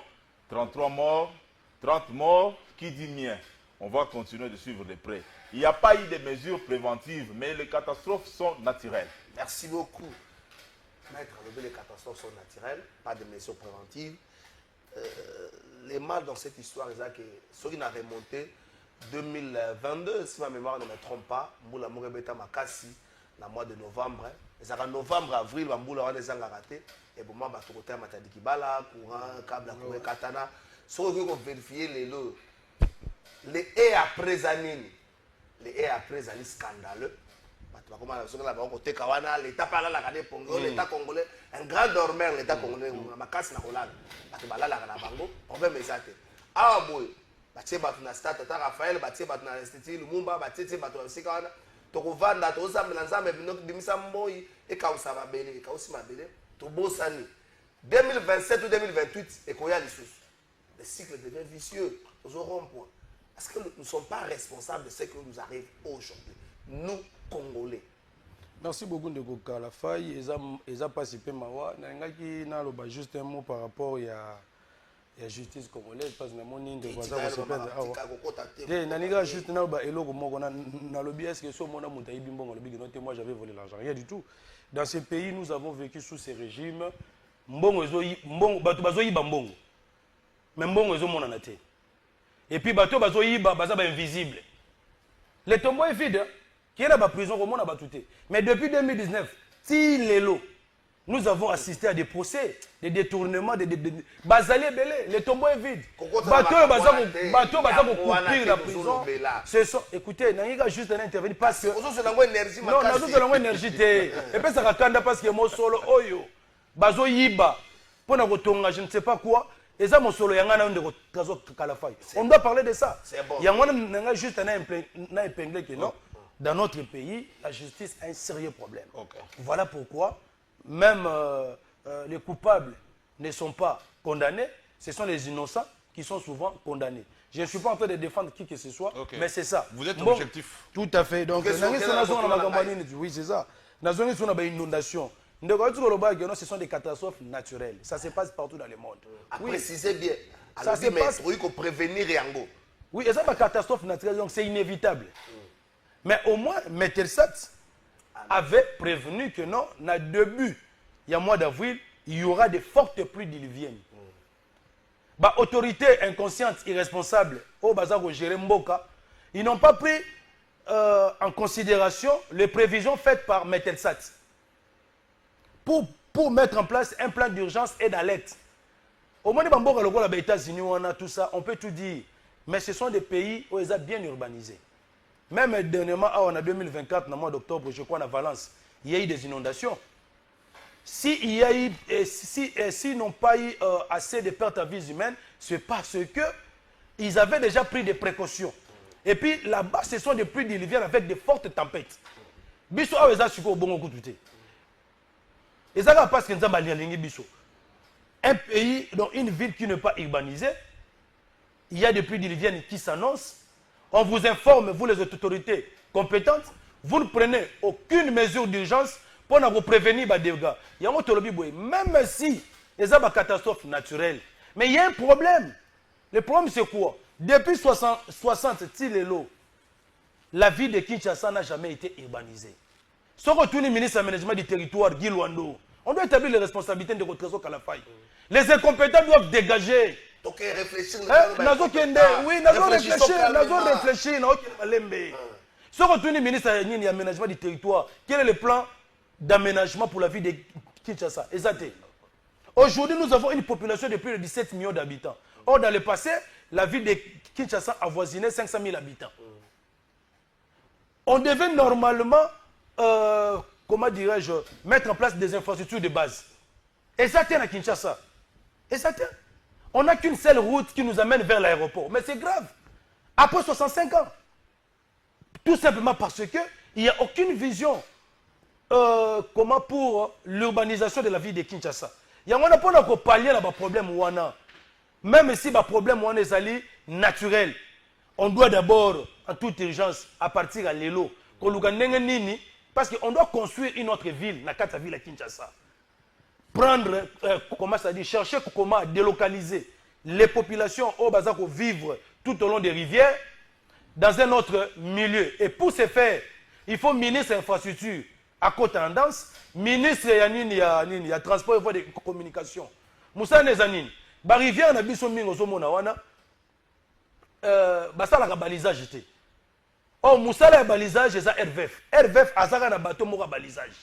33 morts, 30 morts, qui dit mien? On va continuer de suivre de près. Il n'y a pas eu de mesures préventives, mais les catastrophes sont naturelles. Merci beaucoup. Maître, les catastrophes sont naturelles, pas de mesures préventives. Les mal dans cette histoire, c'est que ceux qui ont remonté 2022, si ma mémoire ne me trompe pas, Mboula Mourebeta Makassi, dans le mois de novembre, en novembre, avril, Mboula Mourebeta raté. Et pour moi, je vais matadiki bala, courant, câble, katana. Si on veut vérifier les lots, les et après années, les et après années scandaleux. L'État parle là, l'État congolais, un grand dormeur, l'État congolais, ma casse na Hollande. Problème est ça. Ah boy, batie batu na stade Tata Raphaël, batie batu na institut Lumumba, batie batu na Sikawana. Tokovanda, tozamela nzambe binok dimisa mboi, et kausa mabele, et kausi mabele. 2027 ou 2028, et qu'on y a les sous. Le cycle devient vicieux. Nous aurons un point. Parce que nous ne sommes pas responsables de ce qui nous arrive aujourd'hui. Nous, Congolais. Merci beaucoup de Goka la faille. Ils ont participé mawa. N'engaki na loba juste un mot par rapport à la justice congolaise parce que mon inde voisin va se perdre. Eh, n'aniga juste na loba elo ko na lobi est-ce que so mona mutayi bimbongo lobi que moi j'avais volé l'argent. Rien du tout. Dans ce pays, nous avons vécu sous ces régimes. Mbongo bato bazoyi bambongo. Mais mbongo ezo mona naté. Et puis bato bazoyi baza invisible. Le tombeau est vide. Qui est là bas prison au monde a batouté. Mais depuis 2019, si l'élo, nous avons assisté à des procès, des détournements, des bazali belé, le tombeau est vide. Bato baza pour couvrir la prison. Écoutez, n'ayez juste intervenir parce que non, nous avons énergie et puis ça rakanda parce que mon solo oyo bazo yiba pour na kotonga je ne sais pas quoi et ça mon solo yangana ndeko kazo kalafai. On doit parler de ça. Yangana n'a juste un épinglé que non. Dans notre pays, la justice a un sérieux problème. Voilà pourquoi même les coupables ne sont pas condamnés, ce sont les innocents qui sont souvent condamnés. Je ne suis pas en train de défendre qui que ce soit, mais c'est ça. Vous êtes objectif. Tout à fait. Donc, oui, c'est ça. Dans une inondation, ce sont des catastrophes naturelles. Ça se passe partout dans le monde. Précisez bien. Ça se passe pour prévenir Yango. Oui, et ça, c'est catastrophe naturelle, donc c'est inévitable. Mais au moins, Metelsat avait prévenu que non, au début, il y a mois d'avril, il y aura de fortes pluies diluviennes. Bah, autorité inconsciente, irresponsable, au bazar au gérer Mboka, ils n'ont pas pris en considération les prévisions faites par Metelsat pour mettre en place un plan d'urgence et d'alerte. Au moins, les États-Unis, on a tout ça, on peut tout dire. Mais ce sont des pays où ils sont bien urbanisés. Même dernièrement, en 2024, dans le mois d'octobre, je crois, à Valence, il y a eu des inondations. S'ils n'ont pas eu assez de pertes à vie humaine, c'est parce qu'ils avaient déjà pris des précautions. Et puis là-bas, ce sont des pluies diluviennes avec de fortes tempêtes. Biso a eza siko bongo kututé. Ezaka parce que nous avons balingi biso. Un pays, dans une ville qui n'est pas urbanisée, il y a des pluies diluviennes qui s'annoncent. On vous informe, vous les autorités compétentes, vous ne prenez aucune mesure d'urgence pour vous prévenir des dégâts. Il y a un même si il y a une catastrophe naturelle, mais il y a un problème. Le problème c'est quoi? Depuis 60 la ville de Kinshasa n'a jamais été urbanisée. Si on retourne au ministre de l'aménagement du territoire, Guy Luando, on doit établir les responsabilités de votre trésor Kalafay. Les incompétents doivent dégager. Donc réfléchir. Oui, nous avons réfléchi. Si on retourne au ministre de l'aménagement du territoire, quel est le plan d'aménagement pour la ville de Kinshasa? Exactement. Aujourd'hui, nous avons une population de plus de 17 millions d'habitants. Or, dans le passé, la ville de Kinshasa avoisinait 500 000 habitants. On devait normalement, comment dirais-je, mettre en place des infrastructures de base. Et ça tient à Kinshasa. Et ça tient. On n'a qu'une seule route qui nous amène vers l'aéroport. Mais c'est grave. Après 65 ans. Tout simplement parce qu'il n'y a aucune vision comment pour l'urbanisation de la ville de Kinshasa. Il y a un pallier à problème même si le problème est naturel, on doit d'abord, en toute urgence, à partir de l'élo, parce qu'on doit construire une autre ville, la ville à Kinshasa. Prendre, comment ça dit, chercher comment délocaliser les populations au bazar pour vivre tout au long des rivières dans un autre milieu. Et pour ce faire, il faut ministre infrastructure à côté tendance, ministre il y a transport et voie de communication. Moussa Nezanine, la rivière na biso mingo zomona wana basala ka balisage te. Oh Moussa la balisage eza RVF. RVF azaka na bateau moko balisage.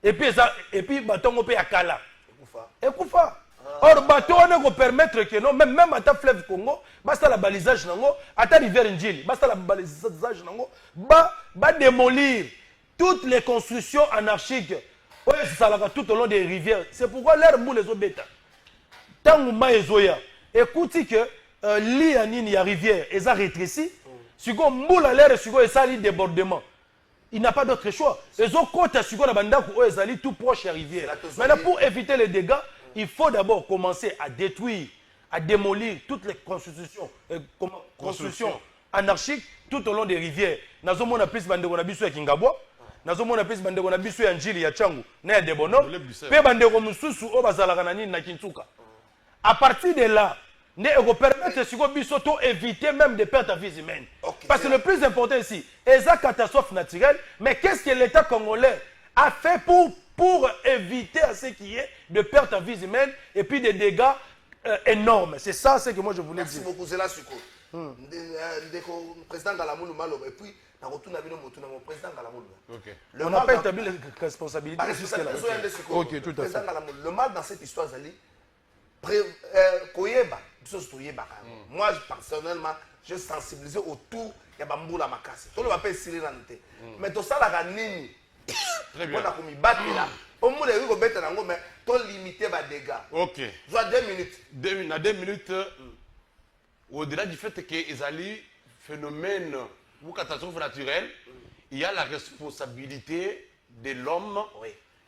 Et puis bateau ngo pe akala. Ekufa. Or bateau on ko permettre que non même à fleuve Congo, basta la balisage nango, ata rivière Njili, basta la balisage nango, ba démolir toutes les constructions anarchiques. Ouais, ça là tout au long des rivières. C'est pourquoi l'air mou les obéta. Tant que écoutez que l'île y a rivière et ça rétrécit, si on moule à l'air, si on a débordement, il n'a pas d'autre choix. Les autres côtes, si on a banda ou est tout proche de la rivière. Maintenant, pour éviter les dégâts, il faut d'abord commencer à détruire, à démolir toutes les constructions anarchiques tout au long des rivières. Nous avons un plus de biso à Kingabwa, nous avons un plus de biso à Njili, à Tchangu, à Debono, puis bandeko mususu au Bazalaganani na Kintuka. À partir de là, nous permettre d'éviter même des pertes à vie humaine. Parce que le plus important ici, c'est une catastrophe naturelle, mais qu'est-ce que l'État congolais a fait pour éviter à ce qu'il y ait de pertes à vie humaine et puis des dégâts énormes? C'est ça ce que moi je voulais dire. Merci beaucoup, c'est là, Suko. Le président Galamoulou Malo, et puis, le président Galamoulou. On n'a pas établi les responsabilités. Ok, tout à fait. Le mal dans cette histoire, c'est moi personnellement je sensibilisé autour ya bambula makasi to le va pas essayer l'anté mais to ça la nini très bien on a commis battre là au moins les ko beta nango mais to limiter ba dégâts. OK soit 2 minutes 2 minutes au-delà du fait que les phénomènes ou catastrophes naturelles, il y a la responsabilité de l'homme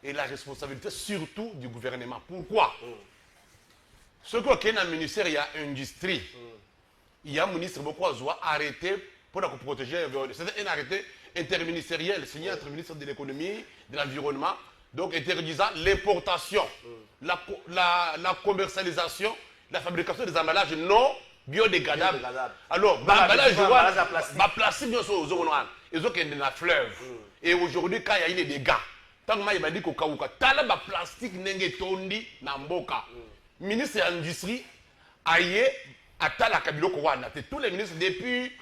et la responsabilité surtout du gouvernement. Pourquoi? Ce qu'il y a un ministère, il y a une industrie. Il y a un ministre qui doit arrêter pour protéger l'environnement. C'est un arrêté interministériel signé entre le ministre de l'économie, de l'environnement, donc interdisant l'importation, la commercialisation, la fabrication des emballages non biodégradables. Alors, l'emballage plastique, bien sûr, ils ont dans la fleuve. Et aujourd'hui, quand il y a eu des dégâts, tant que il dit ko kauka tala ba plastique nenge tondi na mboka ministre de l'industrie aye atala kabiloko wana tous les ministres depuis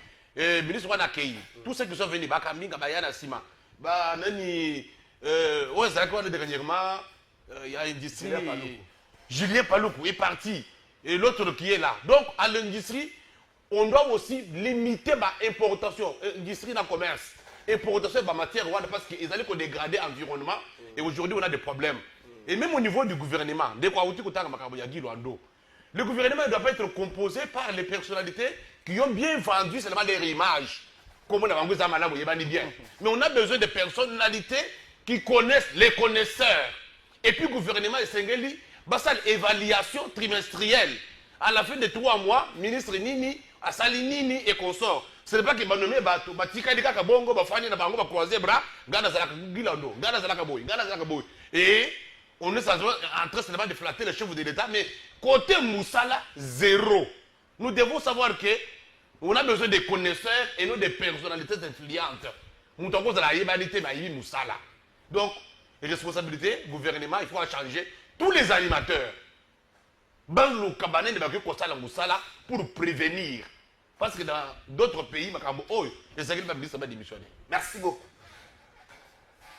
ministre wana kei tous ceux qui sont venus bakaminga bayana sima ba nani ozaka wana dernièrement il y a industrie Julien Paloukou est parti et l'autre qui est là donc à l'industrie on doit aussi limiter l'importation industrie dans le commerce importation de matière parce qu'ils allaient dégrader l'environnement et aujourd'hui on a des problèmes et même au niveau du gouvernement le gouvernement ne doit pas être composé par les personnalités qui ont bien vendu seulement leur image comme on a bien mais on a besoin de personnalités qui connaissent les connaisseurs et puis le gouvernement est singeli basal évaluation trimestrielle à la fin de 3 mois ministre Nini Asali Nini et consort ce n'est pas que nommé bato batika dika kabongo bafani na bango ba croiser bras ngana zalaka gilando ngana zalaka boy et on est en train seulement de flatter les chefs de l'État mais côté Moussala zéro nous devons savoir que on a besoin de connaisseurs et non de personnalités influentes nous devons la yébalité ba yi Moussala donc les responsabilités gouvernement il faut changer tous les animateurs Banlou Kabane de Bakio Kosala Moussala pour prévenir. Parce que dans d'autres pays, les agriculteurs sont démissionner. Merci beaucoup.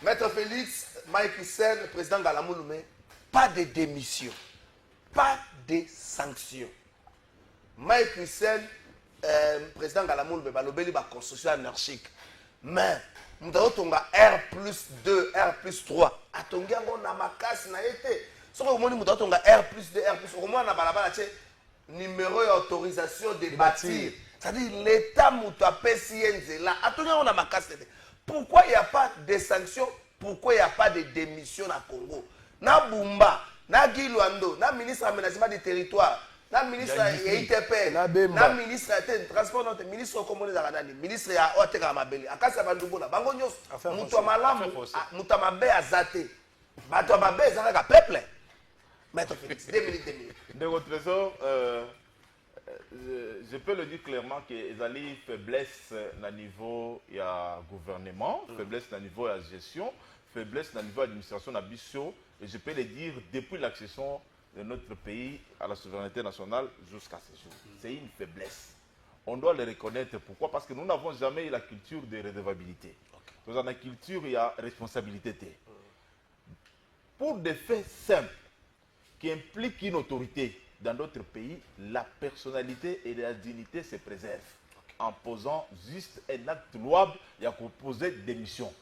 Maître Félix, Mike Hussein, président Galamouloumé, pas de démission, pas de sanctions. Mike Hussein, président Galamouloumé, balobeli ba construction anarchique. Mais nous avons R+2, R+3. Atongia ngona makasi na été. Si vous avez R+2, R+, au moins on a numéro d'autorisation de bâtir. C'est-à-dire l'État là. Pourquoi il n'y a pas de sanctions? Pourquoi il n'y a pas de démission à Congo? Na Bumba, na Guiluando, na ministre de l'aménagement du territoire, na ministre de l'ITP, na ministre de transport, ministre de ministre de Oteka Mabeli, Akasa Bandoubola, Bangonyos, Moutouamalam, Moutamabe Azate, Batouamabe Azaka peuple. Maître Félix, 2 minutes. De votre trésor, je peux le dire clairement que les alliés faiblesse au niveau du gouvernement, faiblesse au niveau de la gestion, faiblesse au niveau de l'administration d'Abisso, et je peux le dire depuis l'accession de notre pays à la souveraineté nationale jusqu'à ce jour. C'est une faiblesse. On doit le reconnaître. Pourquoi? Parce que nous n'avons jamais eu la culture de redevabilité. Dans la culture, il y a responsabilité. Pour des faits simples, qui implique une autorité dans d'autres pays, la personnalité et la dignité se préservent en posant juste un acte louable et à proposer démission.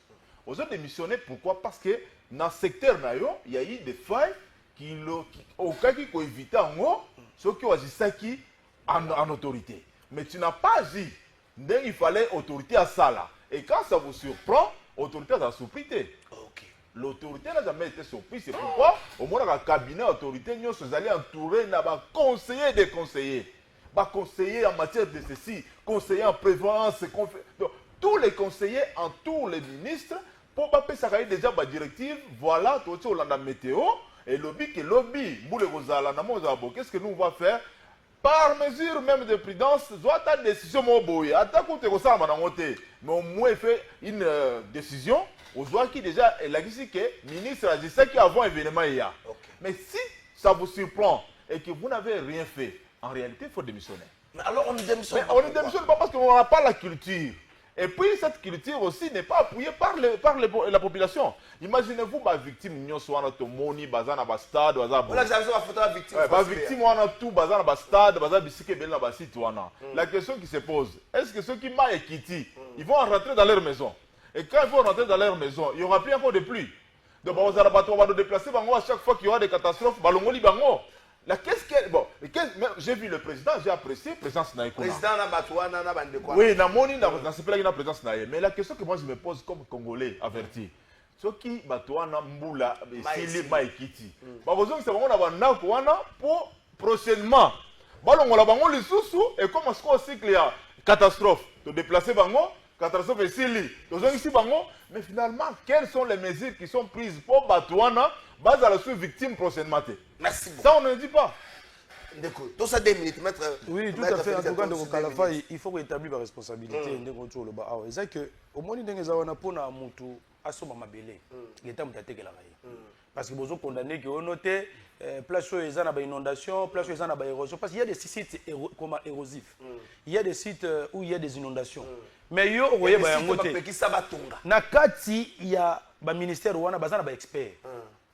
Aux autres démissionner, pourquoi? Parce que dans le secteur, il y a eu des failles qui ont évité en haut ceux qui ont agi en autorité. Mais tu n'as pas agi. Il fallait autorité à ça là. Et quand ça vous surprend, l'autorité a surpris. L'autorité n'a jamais été surprise. C'est pourquoi, au moins, dans le cabinet autorité, nous sommes allés entourer de conseillers des conseillers. Conseillers en matière de ceci, conseillers en prévoyance. Donc, tous les conseillers entourent les ministres pour pas ça déjà ma directive. Voilà, tout ça, on a la météo. Et lobby, qu'est-ce que nous on va faire? Par mesure même de prudence, soit ta décision, mais au moins, il fait une décision. On voit qui déjà est là ici que le ministre a dit ça qui avant événement hier. Mais si ça vous surprend et que vous n'avez rien fait, en réalité, il faut démissionner. Mais alors on ne démissionne pas. On ne démissionne pas parce qu'on n'a pas la culture. Et puis cette culture aussi n'est pas appuyée par la population. Imaginez-vous ma victime, nous sommes en moni, bazan à stade, bazan. Voilà, j'ai la victime. Ma victime, on a tout, bazan à stade, bazan biscuit, bel na site. La question qui se pose, est-ce que ceux qui m'ont quitté, ils vont rentrer dans leur maison? Et quand ils vont rentrer dans leur maison, il n'y aura plus encore de pluie. Donc, on va nous déplacer à chaque fois qu'il y aura des catastrophes. Là, qu'est-ce que. Bon, j'ai vu le président, j'ai apprécié la présence de président Nabatouana, oui, dans ce pays, il y a la présence de mais la question que moi je me pose comme Congolais averti, ceux qui Batouana, Mboula, Sili, Maïkiti, c'est vraiment pour prochainement. On a les sous et comme est-ce qu'on sait qu'il y a catastrophe, de déplacer Bango. Catastrophe est Sili. Mais finalement, quelles sont les mesures qui sont prises pour Batouana, base à la sous-victime prochainement? Merci beaucoup. Ça, on ne dit pas. Tout ça 2 minutes, maître. Oui, tout à fait. En tout cas, de Kalafa, il faut rétablir la responsabilité. C'est que, au moins, il y a asoba mabele l'État mutatekelaka ye parce que bozo condamné que noté place où ils ont des inondations, place où ils ont des érosions parce qu'il y a des sites érosifs. Il y a des sites où il y a des inondations. Mais yo voyez ba yangote. Na kati il y a ba ministère wana bazana ba expert.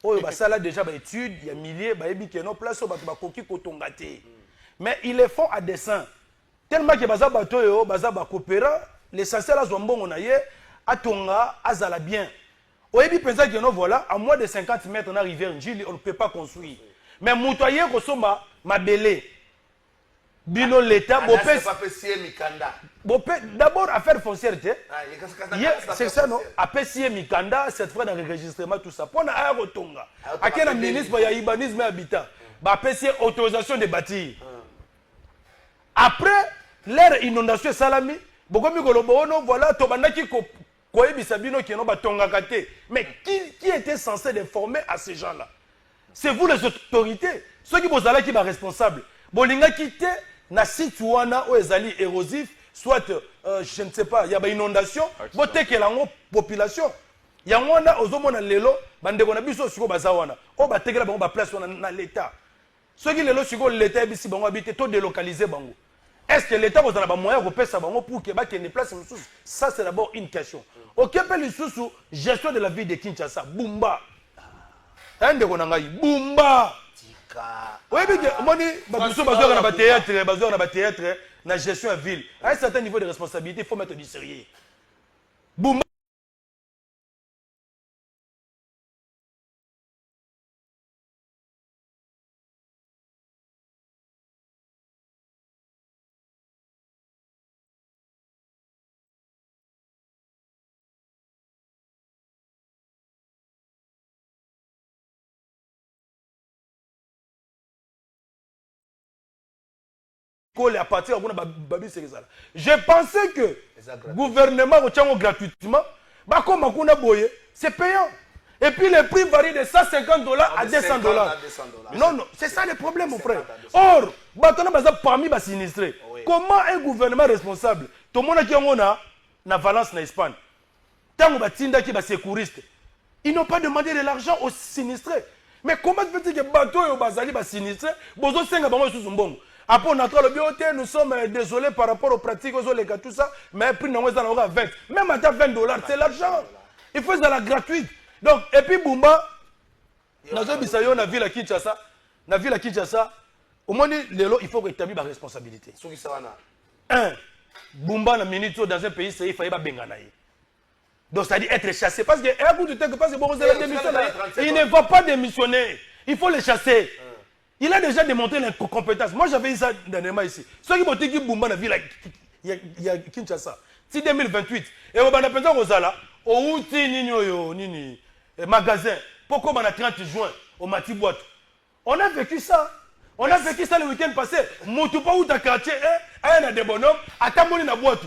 Oyo ba sala déjà ba études, il y a milliers ba ebi que non place où ba koki kotonga te. Mais ils le font à dessein. Tellement que baza bato yo baza ba coopéra, l'essentiel azwa mbongo na ye atonga azala bien. Oyebi pensa que non voilà à moins de 50 mètres na rivière Njili on ne peut pas construire. Mais motoyer kosomba mabele. Bino l'état bopé pas pesier mikanda. Bopé d'abord affaire foncière c'est ça non apesier mikanda cette fois dans le enregistrement tout ça. Pona aya kotonga. Akena ministre ya urbanisme et habitat. Ba pesier autorisation de bâtir. Après l'air inondation salami bokomi kolobo non voilà tobandaki ko mais qui était censé les former à ces gens-là? C'est vous les autorités. Ceux qui sont là qui sont responsables. Bolinga quitté na site wana ou ezali érosif, soit je ne sais pas, il y a une inondation, boté que la population. Il y a wana ozomona lelo bande kona biso siko bazawana. O batekela bango ba place wana na l'état. Ceux qui lelo siko l'état bisi bango habiter to délocaliser bango. Est-ce que l'État a des moyens de faire pour qu'il y ait des places? Ça, c'est d'abord une question. Ok, sous gestion de la vie de Kinshasa. Boumba. Boumba. Oui, mais théâtre, la gestion de la ville. À un certain niveau de responsabilité, il faut mettre du sérieux. Boumba. À partir de je pensais que le gouvernement retient gratuitement, c'est payant. Et puis les prix varient de 150 $, à 200 $. Non, non, c'est ça le problème, mon frère. Or, parmi les sinistrés, comment un gouvernement responsable, tout le monde qui a Valence, en Espagne, tant que les sécuristes, ils n'ont pas demandé de l'argent aux sinistrés. Mais comment peut-il que les bateaux sont sinistrés, après, on a le bioté, nous sommes désolés par rapport aux pratiques, aux olégas, tout ça, mais prix nous avons 20. Même à 20 $, c'est l'argent. Il faut de la gratuite. Donc, et puis Boumba, dans la ville à Kinshasa, au moins, il faut rétablir la responsabilité. Un, Boumba, dans un pays, il faut pas benganaï. Donc, c'est-à-dire être chassé. Parce que, il ne va pas démissionner. Il faut les chasser. Il a déjà démontré l'incompétence. Moi, j'avais eu ça dernièrement ici. Ceux qui m'ont dit que Boumba, il y a Kinshasa. Si 2028, et on a pensé Rosala, au outil, magasin, pourquoi on a 30 juin, au Mati Boîte. On a vécu ça. On a vécu ça le week-end passé. Moutoupa ou ta quartier, un a des bonhommes, à Tamoni na boîte.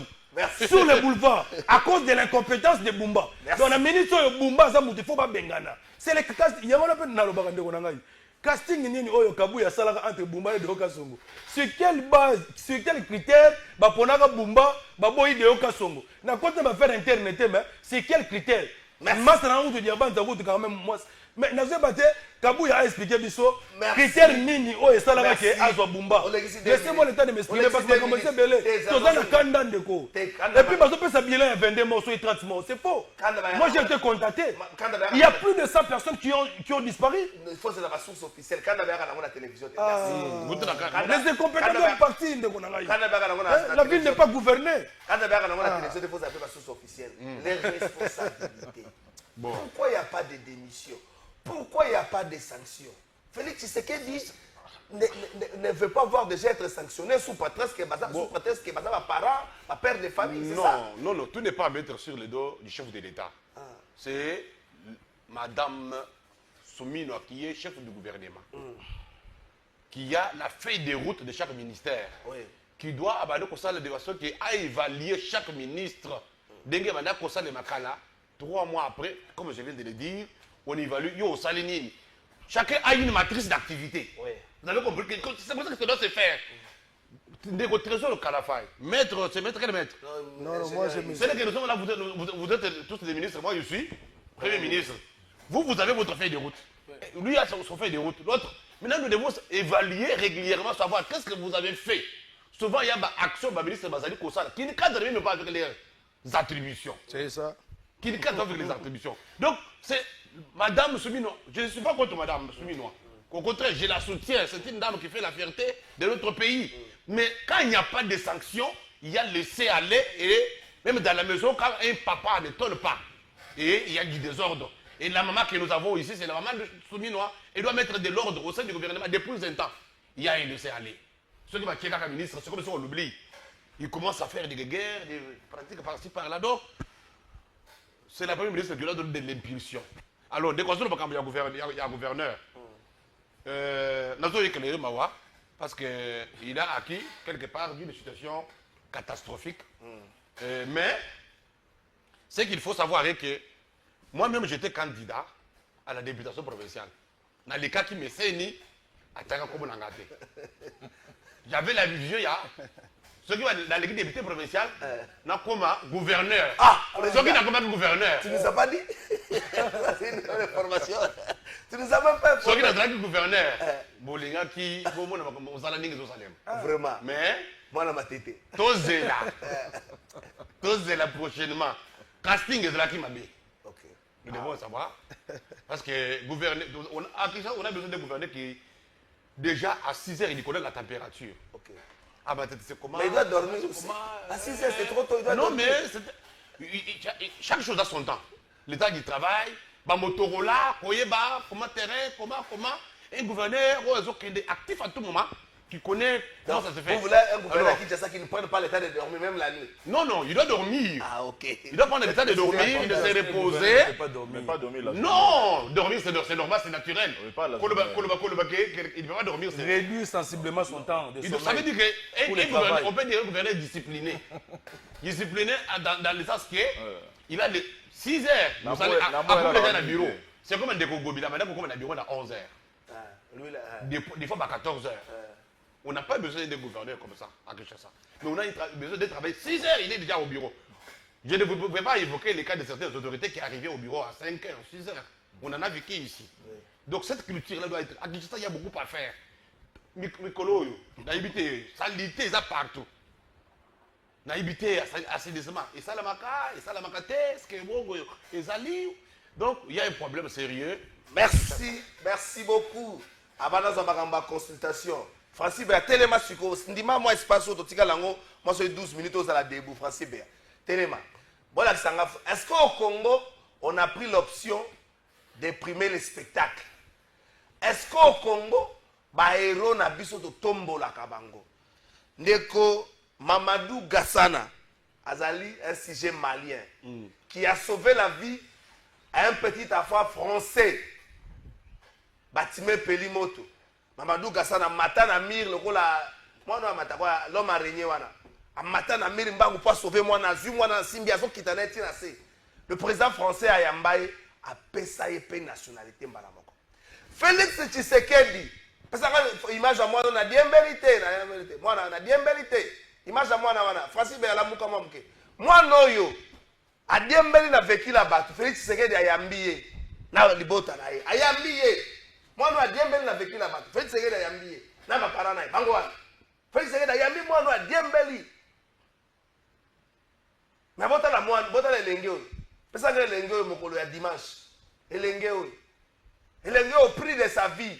Sur le boulevard, à cause de l'incompétence de Boumba. Donc, la ministre de Boumba, ça ne faut pas bengana. C'est les cas. Il y a un peu de Nalobagande. Casting nini oyo Kabuya salaka entre Boumba et Deoka Songo. Sur quelle base, sur quel critère ba ponaka Boumba ba boyi Deoka Songo. Na côté ba faire internet mais c'est quel critère? Mais master na outo diaba nzakuto quand même moi. Mais nazo baté Kabuya a expliqué biso critère nini oyo salaka ke azwa Boumba. Laissez-moi le temps de m'expliquer parce que comme c'est belé. Toza na kanda ndeko. Et puis bazo pesa bilan à 22 morts et 30 morts, c'est faux. Moi j'ai été contacté. Il y a plus de 100 personnes qui ont disparu. Il faut la source officielle. Quand on a la télévision, les incompétents sont partis. La ville n'est pas gouvernée. Quand on a la télévision, il faut appeler la source officielle. Les responsabilités. Pourquoi il n'y a pas de démission? Pourquoi il n'y a pas de sanctions? Félix Tshisekedi ne veut pas voir déjà être sanctionné sous prétexte que ma parent, ma père de famille, c'est ça? Non, non, tout n'est pas à mettre sur le dos du chef de l'État. C'est Madame Soumino qui est chef du gouvernement, qui a la feuille de route de chaque ministère, qui doit aborder comme ça la dévaluation, qui a évalué chaque ministre. Dengue Manda Kosa de Makala, 3 mois après, comme je viens de le dire, on évalue Yo Salinine. Chacun a une matrice d'activité. Vous avez compris que c'est pour ça que ça doit se faire. Ndeko Trésor le Kalafay. Maître, c'est maître quel maître? Non, moi je me. C'est que nous sommes là, vous êtes tous des ministres, moi je suis. Premier ministre, vous avez votre feuille de route. Lui a son feuille de route. L'autre, maintenant nous devons évaluer régulièrement, savoir qu'est-ce que vous avez fait. Souvent, il y a une action de ministre Bazali Kosala qui ne cadre même pas avec les attributions. C'est ça. Qui ne cadre pas avec les attributions. Donc, c'est Madame Soumino. Je ne suis pas contre Madame Soumino. Au contraire, je la soutiens. C'est une dame qui fait la fierté de notre pays. Mais quand il n'y a pas de sanctions, il y a laissé aller. Et même dans la maison, quand un papa ne tourne pas, et il y a du désordre. Et la maman que nous avons ici, c'est la maman de Souminois. Elle doit mettre de l'ordre au sein du gouvernement depuis un temps. Il y a un laissé aller. Ceux qui vont qui est ministre, c'est comme si on l'oublie. Il commence à faire des guerres, des pratiques par-ci, par-là. Donc, c'est la première ministre qui leur donne de l'impulsion. Alors, dès qu'on se il y a un gouverneur. Nazo éclairé Mawa, parce qu'il a acquis quelque part d'une situation catastrophique. Mais, ce qu'il faut savoir est que moi-même, j'étais candidat à la députation provinciale. Dans les cas qui me saignent, à Tagakobo Nangate. J'avais la vision, il y a ceux qui vont dans l'équipe député provincial, n'a comme gouverneur. Ah, ceux qui n'ont comme gouverneur. Tu nous as pas dit? C'est une information. Tu nous as même pas ceux qui n'ont pas gouverneur. Bolinga qui, on s'en a dit vraiment. Mais, moi, la matete. Tosé prochainement. Casting est là qui m'a mis. Nous devons savoir. Parce que gouverneur, on a besoin de gouverneurs qui, déjà à 6 h, il connaît la température. Ah bah c'est comment? Mais il doit dormir aussi. À 6 h, c'est trop tôt, il doit dormir. Non, mais chaque chose a son temps. L'état du travail, Motorola, Koyeba, comment terrain, comment. Un gouverneur, qui est actif à tout moment, qui connaît comment ça se fait. Vous voulez un gouverneur qui ne prenne pas l'état de dormir même la nuit? Non, il doit dormir. Ah, ok. Il doit prendre l'état de dormir, de se reposer. Mais pas dormir la Non, dormir c'est normal, c'est naturel. Il ne peut pas dormir. Réduire sensiblement son temps de sommeil. Ça veut dire qu'on peut dire un gouverneur discipliné. Discipliné dans le sens qu'il a 6 heures. Vous allez à dans le bureau. C'est comme un décogobila. Madame, comme un bureau à 11 heures. Des fois, à 14 heures. On n'a pas besoin de gouverneur comme ça, à Kinshasa. Mais on a besoin de travailler 6 heures, il est déjà au bureau. Je ne pouvais pas évoquer les cas de certaines autorités qui arrivaient au bureau à 5 heures, 6 heures. On en a vécu ici. Donc cette culture-là doit être... À Kinshasa, il y a beaucoup à faire. Mikolo, naïbité, salité, ça partout. Naïbité, assainissement. Et ça, la makate, ce que bon, et zali. Donc, il y a un problème sérieux. Merci beaucoup. Avant de consultation. Francis Béa, Téléma Suko, Ndima, moi, espace au Totika Lango, moi, c'est 12 minutes aux à la début, Francis Béa. Téléma. Bon, est-ce qu'au Congo, on a pris l'option de primer les spectacles? Est-ce qu'au Congo, Bahéro n'a biso de tombo la Kabango? Ndeko Mamadou Gassana, Azali, un sujet malien, qui a sauvé la vie à un petit affaire français, Batime Pelimoto. Mamadou Gassana matana mir le kola mwana matakwa l'homme araignée wana matana mir mbangu pas sauver mwana zu mwana simbia so kitana tina se le président français Ayambaye a pesa épée nationalité mbalamoko Félix Tshisekedi pesa image à mwana na diembelité mwana na diembelité image à mwana wana Francis Béala muka mwamke mwana oyo a diembeli na vécu la batu Félix Tshisekedi ayambiye na libota na ye ayambiye. Moi, nous avons bien la vécu là-bas. Faites ce que vous avez dit. N'a pas parlé. Faites ce que vous avez dit. Moi, nous avons bien beli. Mais vous avez moi, vous avez les lengues. Parce que les lengues, mon collègue, dimanche. Les lengues. Les lengues au prix de sa vie.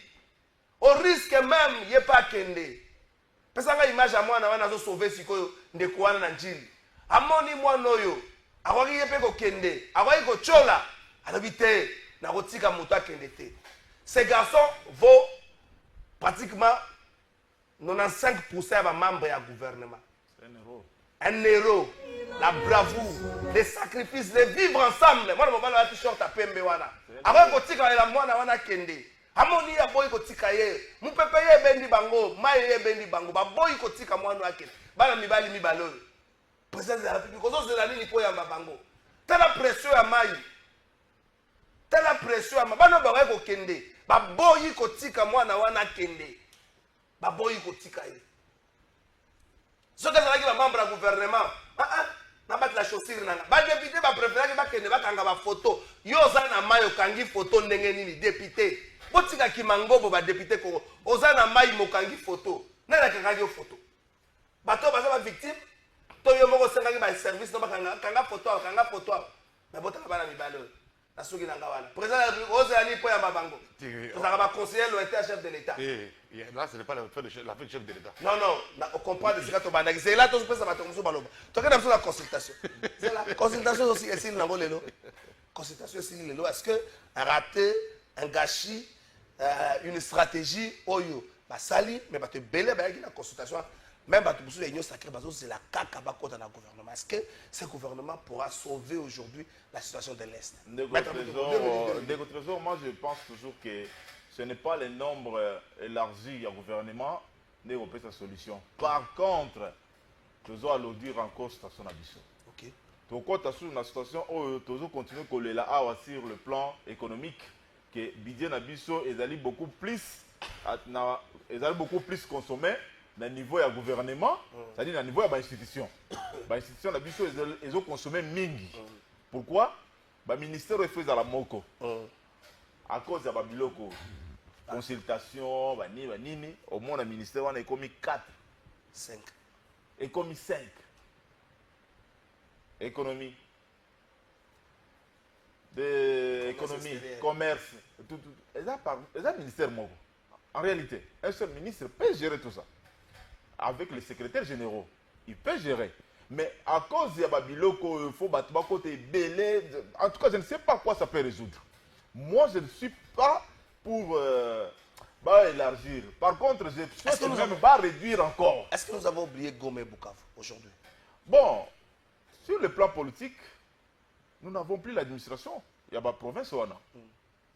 Au risque même, il n'y a pas kende. Parce que l'image à moi, nous avons sauvé ce que nous avons dit. Amoni moi, noyo. Avant qu'il y ait pas kende. Avant qu'il y ait chola. Alors, vite, nous avons dit que nous avons kende. Ces garçons vaut pratiquement 95% des membres du gouvernement. Un héros. La bravoure, les sacrifices, les vivre ensemble. Moi, je vais aller short à Pembe. Avant que tu aies la moine, on a kende. Amoni ya boy ko tika ye. Mu pepe ye bendi bango, mai ye bendi bango. Ba boy ko tika moine akene. Bala mibali mibalo. Président de la République, kozo de la nini ko ya bango. Tala pression ya mai. Tala pression ya bana ba ko kende. Baboyi kotika mwana wana kende. Baboyi kotika ye. Ce que ça va dire membre du gouvernement. na battre la chaussure nanga ba député ba préférer ba kende ba kanga ba photo yo za na mayo kangi photo ndenge nini député botika kimangobo ba député ko oza na mai mokangi photo na la kanga yo photo bato baza ba victime to yo moko senga ba service no ba kanga photo mais botaka bana mibale na soki nanga wana président ozali po ya mabango tozaka ba conseiller lointain chef de l'état là ce n'est pas la fin du chef de l'état non on comprend de ce que tu bandaki c'est là tout ça bato muso baloba to kana la consultation c'est la consultation aussi est il nango lelo consultation est il lelo est-ce que un raté un gâchis une stratégie oyo ba sali mais ba te belé ba la consultation même bato muso union sacrée bazo c'est la caca ba kota na gouvernement est-ce que ce gouvernement pourra sauver aujourd'hui la situation de l'Est? Ndeko Trésor, moi je pense toujours que ce n'est pas le nombre élargi du gouvernement qui peut sa solution. Par contre, nous allons dire encore station Abisso. Pourquoi tu as sur une situation où tu continues à coller là sur le plan économique que Bidien Abisso est beaucoup plus consommé au niveau du gouvernement, c'est-à-dire au niveau de l'institution. L'institution Abisso ils ont consommé mingi. Pourquoi? Le ministère fait à la Moko. À cause de la Biloko. Consultation, au moins le ministère a commis 4. 5. Et commis 5. Économie. Économie, commerce. Tout. Et ça, ministère Moko. En réalité, un seul ministre peut gérer tout ça. Avec les secrétaires généraux. Il peut gérer. Mais à cause de Babiloko, il faut battre côté belé. En tout cas, je ne sais pas quoi ça peut résoudre. Moi, je ne suis pas pour élargir. Par contre, je souhaite que nous pas réduire encore. Est-ce que nous avons oublié Gomé Bukavu aujourd'hui? Bon, sur le plan politique, nous n'avons plus l'administration. Il y a la province ou non.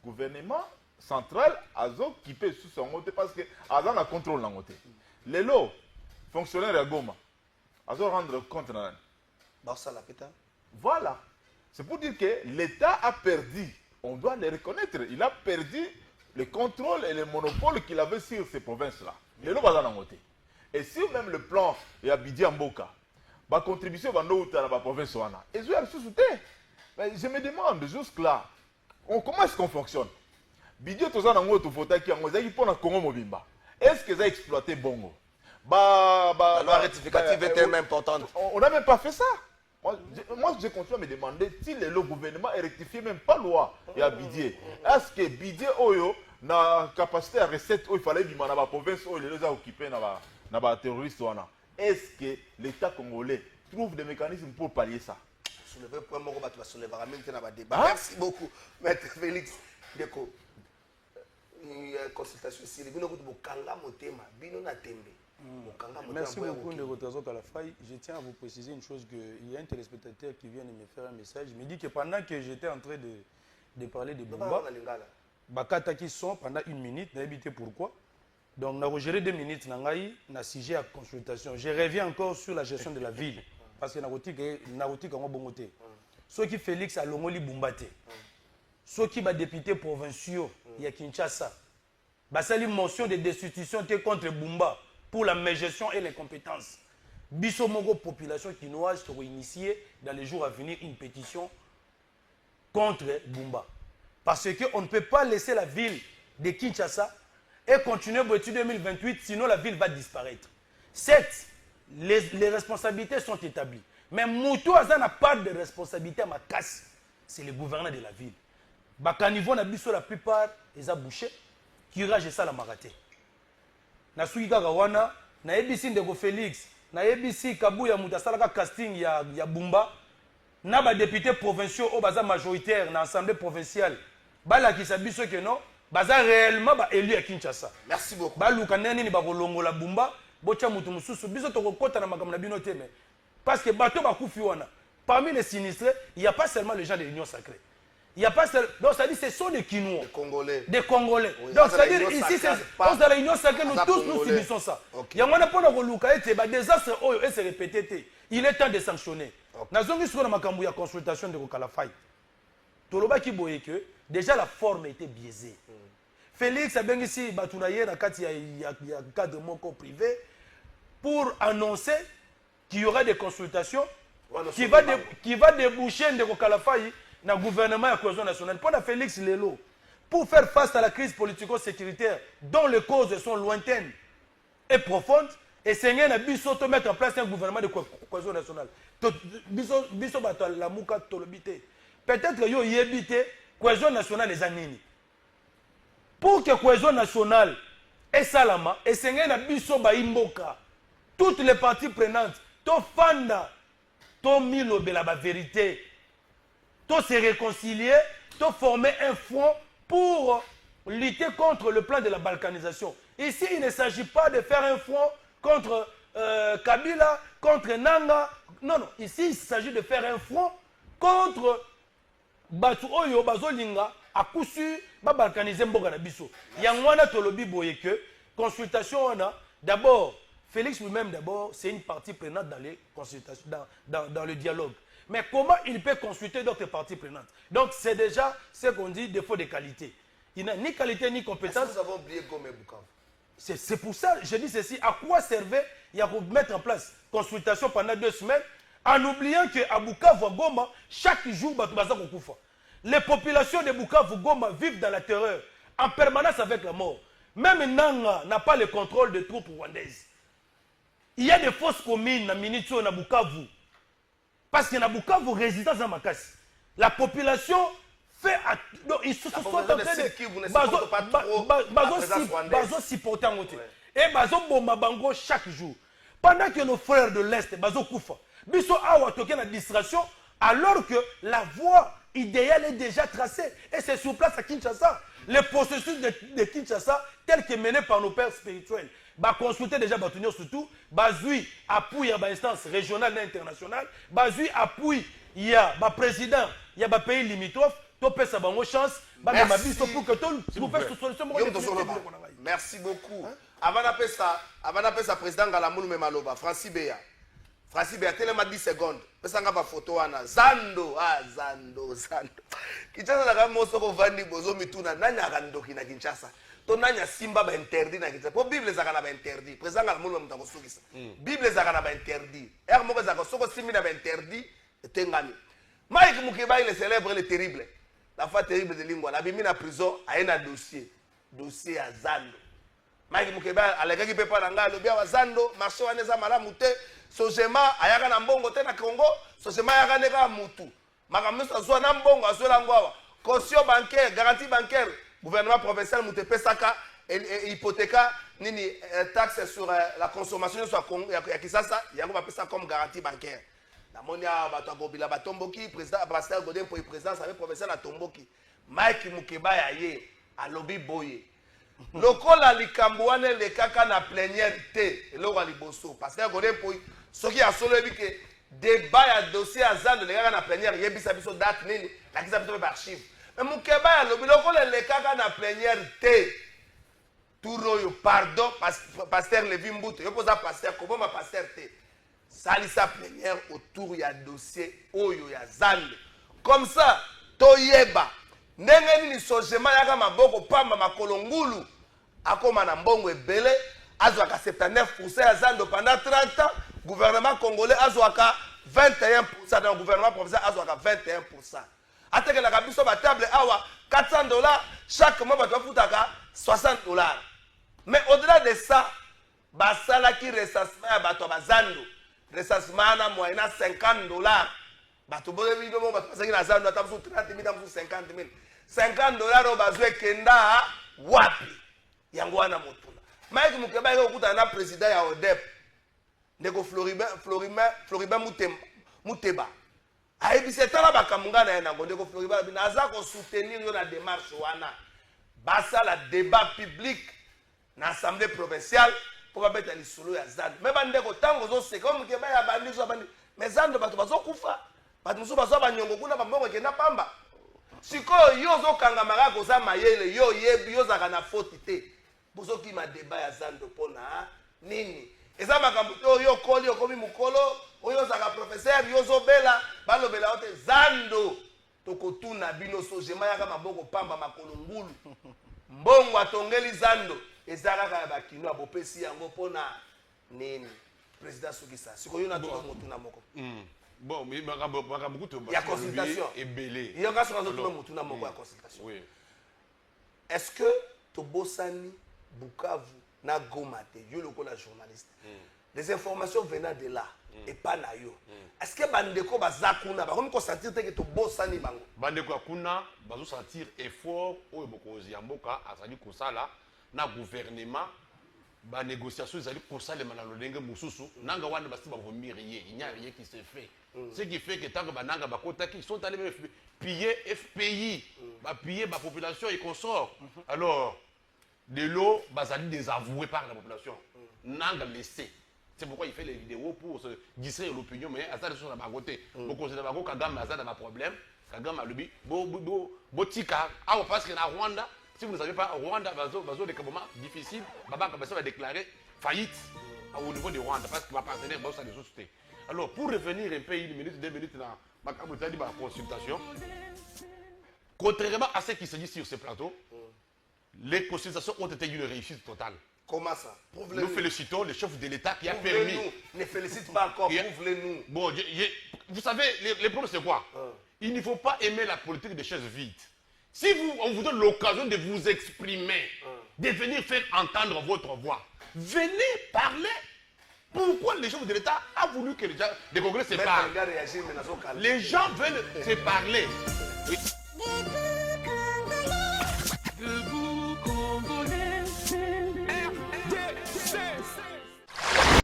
Gouvernement central, Azo qui peut sous son côté parce que Azo a contrôle dans côté. Les lots, fonctionnaires à Goma. Azo rendre compte. Voilà. C'est pour dire que l'État a perdu. On doit le reconnaître. Il a perdu le contrôle et le monopole qu'il avait sur ces provinces-là. Les lots dans côté. Et si même le plan est à Bidi Mboka, la contribution va nous dans la province. Et je me demande jusque-là, comment est-ce qu'on fonctionne? Bidi Tozana to Fota qui a Congo Mobimba. Est-ce qu'ils ont exploité Bongo? La loi rectificative est tellement importante. On n'a même pas fait ça. Moi, je continue à me demander si le gouvernement a rectifié même pas la loi et à Bidier. Est-ce que Bidier Oyo na capacité à recette il fallait que la province où les a occupé na ba terroriste wana? Est-ce que l'État congolais trouve des mécanismes pour pallier ça? Soulever point moko ba soulever maintenant na débat. Merci beaucoup maître Félix Ndeko. Consultation ici, bino ko bokanga motema, bino na tembe. Merci beaucoup de votre réseau à la faille. Je tiens à vous préciser une chose, qu'il y a un téléspectateur qui vient de me faire un message. Il me dit que pendant que j'étais en train de parler de Bumba, Bakata qui sont pendant 1 minute, n'a évité pourquoi. Donc, nous avons géré 2 minutes, nous avons sujet à consultation. Je reviens encore sur la gestion de la ville. Parce que nous avons dit que ceux qui Félix a l'ongoli Bumbate, ceux qui sont députés provinciaux, il y a Kinshasa, c'est une motion de destitution contre Bumba pour la mégestion et les compétences. Bissomogo population quinoise sera initiée dans les jours à venir une pétition contre Bumba. Parce qu'on ne peut pas laisser la ville de Kinshasa et continuer pour 2028, sinon la ville va disparaître. Certes, les responsabilités sont établies. Mais Moutou Azan n'a pas de responsabilité à ma casse. C'est le gouverneur de la ville. Bakanivo n'a biso la plupart, ils ont bouché. Kirage ça la maraté. Na suika gawana, na ABC Ndeko Félix, na ABC Kabuya Mutasalaka casting ya Bumba, na ba députés provinciaux au baza majoritaire na assemblée provinciale. Bala ki sabiso que non, baza réellement ba élu à Kinshasa. Merci beaucoup. Ba luka neni ni ba kolongola Bumba, bocha mutu mususu biso to kokota na makambo na bino te mais parce que bato ba kufi wana. Parmi les sinistrés, il n'y a pas seulement les gens de l'Union sacrée. Il n'y a pas seulement. Donc, ça dit ce sont des Kinois. Des Congolais. Des Congolais. Oui, donc, ça veut dire ici, dans l'Union sacrée, nous tous, nous subissons ça. Il y a un désastre, et c'est répété. Il est temps de sanctionner. Nous avons vu sur la consultation de Kalafay. Toloba qui boye que déjà la forme était biaisée. Félix a bien ici, Batounaye, il y a un cadre privé pour annoncer qu'il y aura des consultations qui va déboucher Ndeko Kalafai dans le gouvernement et la cohésion nationale. Pour Félix Lelo, pour faire face à la crise politico-sécuritaire dont les causes sont lointaines et profondes, et Seigneur a biso mettre en place un gouvernement de cohésion nationale. Biso bato la mouka tolobité. Peut-être yo yébité cohésion nationale les anini. Pour que cohésion nationale et salama et Seigneur a biso ba imboka toutes les parties prenantes to fanda to milobela ba vérité to se réconcilier to former un front pour lutter contre le plan de la balkanisation. Ici, il ne s'agit pas de faire un front contre Kabila, contre Nanga. Non, non. Ici, il s'agit de faire un front contre Batu Oyo, Bazolinga, à coup sûr, balkaniser Mboga na biso. Yangwana Tolobi Boyeke, consultation, on a d'abord, Félix lui-même d'abord, c'est une partie prenante dans les consultations, dans le dialogue. Mais comment il peut consulter d'autres parties prenantes? Donc c'est déjà ce qu'on dit défaut de qualité. Il n'a ni qualité ni compétence. Nous avons oublié Gome et Bukavu. C'est pour ça que je dis ceci. À quoi servait il y a mettre en place consultation pendant 2 semaines en oubliant qu'à Bukavu, à Goma, chaque jour, les populations de Bukavu, Goma vivent dans la terreur, en permanence avec la mort. Même Nanga n'a pas le contrôle des troupes rwandaises. Il y a des fausses communes à Minitio, à Bukavu. Parce qu'il y a Bukavu résistance à Makassi. La population fait. Donc, ils se sont en train de supporter en côté. Et Bazo Bomba Bango chaque jour. Pendant que nos frères de l'Est, Bazo Koufa, Biso Awa toqué la distraction, alors que la voie idéale est déjà tracée. Et c'est sur place à Kinshasa. Le processus de Kinshasa, tel que mené par nos pères spirituels, bah consulter déjà Batunio surtout, Bazui appuie à l'instance régionale et internationale, Bazui appuie il y a le président, il y a le pays limitrophe, topé sa bonne chance, pour que tout nous fasse solution. Merci beaucoup. Avant d'appeler ça président Galamoulou Memaloba, Francis Béa. Francis Béa, tellement 10 secondes. Pesa nga ba photo wana Zando, Zando. Kinshasa na kama soko vandi bozo mituna nanya kandoki na Kinshasa. To nanya Simba ba interdit na Kinshasa. Po Bible zakana ba interdit. Président Galamoulou mutako sukisa. Bible zakana ba interdit. Moko zako soko simina ba interdit etengami. Mike Mukeba il célèbre le terrible. La fois terrible de Lingwa, la bimi na prison a un dossier à Zando. Mike Mukeba alekaki pepa na ngalo bia wa Zando, marché waneza malamu te. Sojema ayaka na mbongo te na Congo, Sojema ayaka neka mutu. Makamuso azwa na mbongo azwa ngwawa. Caution bancaire, garantie bancaire, gouvernement provincial mutepesaka hypothéca nini taxe sur la consommation soit ya Kisasa, yango bapesa comme garantie bancaire. Na monia bato agobila batomboki, président Pasteur Godin pour président avec provincial na tomboki. Mike Mukeba ya ye alobi boye. Lokola likambo wana le kaka na plénière te eloko liboso parce que Godin pour soki ya solo ebike débat ya dossier à Zando le kaka na plénière yebisa biso date nini la kisa biso ba archive mais Mukeba ya lobi lokola le kaka na plénière te turo yo pardon pasteur Levi Mbuto yo posa pasteur comment ma pasteur te salisa plénière autour ya dossier oyo ya Zando comme ça toyeba ndenge nini Sojema yaka maboko pamba makolo ngulu akoma na mbongo ebele azwaka 79% ya Zando pendant 30 ans gouvernement congolais azwaka 21% dans le gouvernement provincial azwaka 21%. Atekelaka biso ba table awa $400 chaque mois bato futaka $60. Mais au-delà de ça, basalaki recensement ya bato ba Zando. Recensement na moyena $50. Bato boye bido mo bato basaki na Zando atabusu 30,000 atabusu 50,000. $50 bazwe kenda wapi yango wana motuna. Mike Mukeba yo kuta na président ya ODEP. Ndeko Floribert Muteba. Aibise tala bakamunga na yana ndeko Floribert binaza ko soutenir yo na démarche wana. Basa la débat public na assemblée provinciale pour mettre les solo ya Zando. Mais bandeko tango zo se comme Mukeba ya bandi zo bandi. Mais Zando bato bazo kufa. Bato musu bazo banyongo kuna bambongo kena pamba. Siko yo zo kangamaka koza mayele yo yebi yo zaka na faute te. Bozo ki ma débat ya Zando pona nini? Eza makambo yo koli okomi mukolo oyo zaka professeur yo zo bela balobela ote Zando tokotuna bino Sojema yaka maboko pamba makolo ngulu. Mbongo atongeli Zando ezaka ka bakino abopesi yango pona nini? Président Sukisa. Siko yo na to motuna moko. Bon, mais il y a consultation. Et belé. Il y a une consultation. Oui. Est-ce que Tobosani, Bukavu, na Gomate, yo le la journaliste, les informations venant de là, et pas na yo. Est-ce que Bandeko Bazakuna, comme qu'on sentir que Tobosani Bango? Bandeko Akuna, bazo sentir effort, au Bokozi Amboka, Azali Kosala, na gouvernement, ba négociation, ils allaient Kosala, Manalonenge Moussousou, Nanga Wana Basti Bavomir, il n'y a rien qui se fait. Ce qui fait que tant que Bananga Bakota, qui sont allés piller FPI, piller la population et qu'on sort. Alors, de l'eau, Bazali désavoué par la population. Nanga laissé. C'est pourquoi il fait les vidéos pour se distraire l'opinion, mais Azad est sur la côté. Vous considérez que Kagame Azad a un problème. Kagame a le but. Botika, parce que la Rwanda, si vous ne savez pas, Rwanda, dans des moments difficiles, Baba Kabassa va déclarer faillite au niveau de Rwanda parce qu'il va partenaire dans sa société. Alors, pour revenir un peu, 1 minute, 2 minutes dans ma consultation, contrairement à ce qui se dit sur ce plateau, les consultations ont été une réussite totale. Comment ça? Nous félicitons le chef de l'État qui a permis. Ne félicite pas encore, prouve-le-nous. Bon, vous savez, les problèmes c'est quoi? Il ne faut pas aimer la politique des chaises vides. Si on vous donne l'occasion de vous exprimer, de venir faire entendre votre voix, venez parler. Pourquoi le chef de l'État a voulu que les Congolais se parlent? Les gens veulent se parler.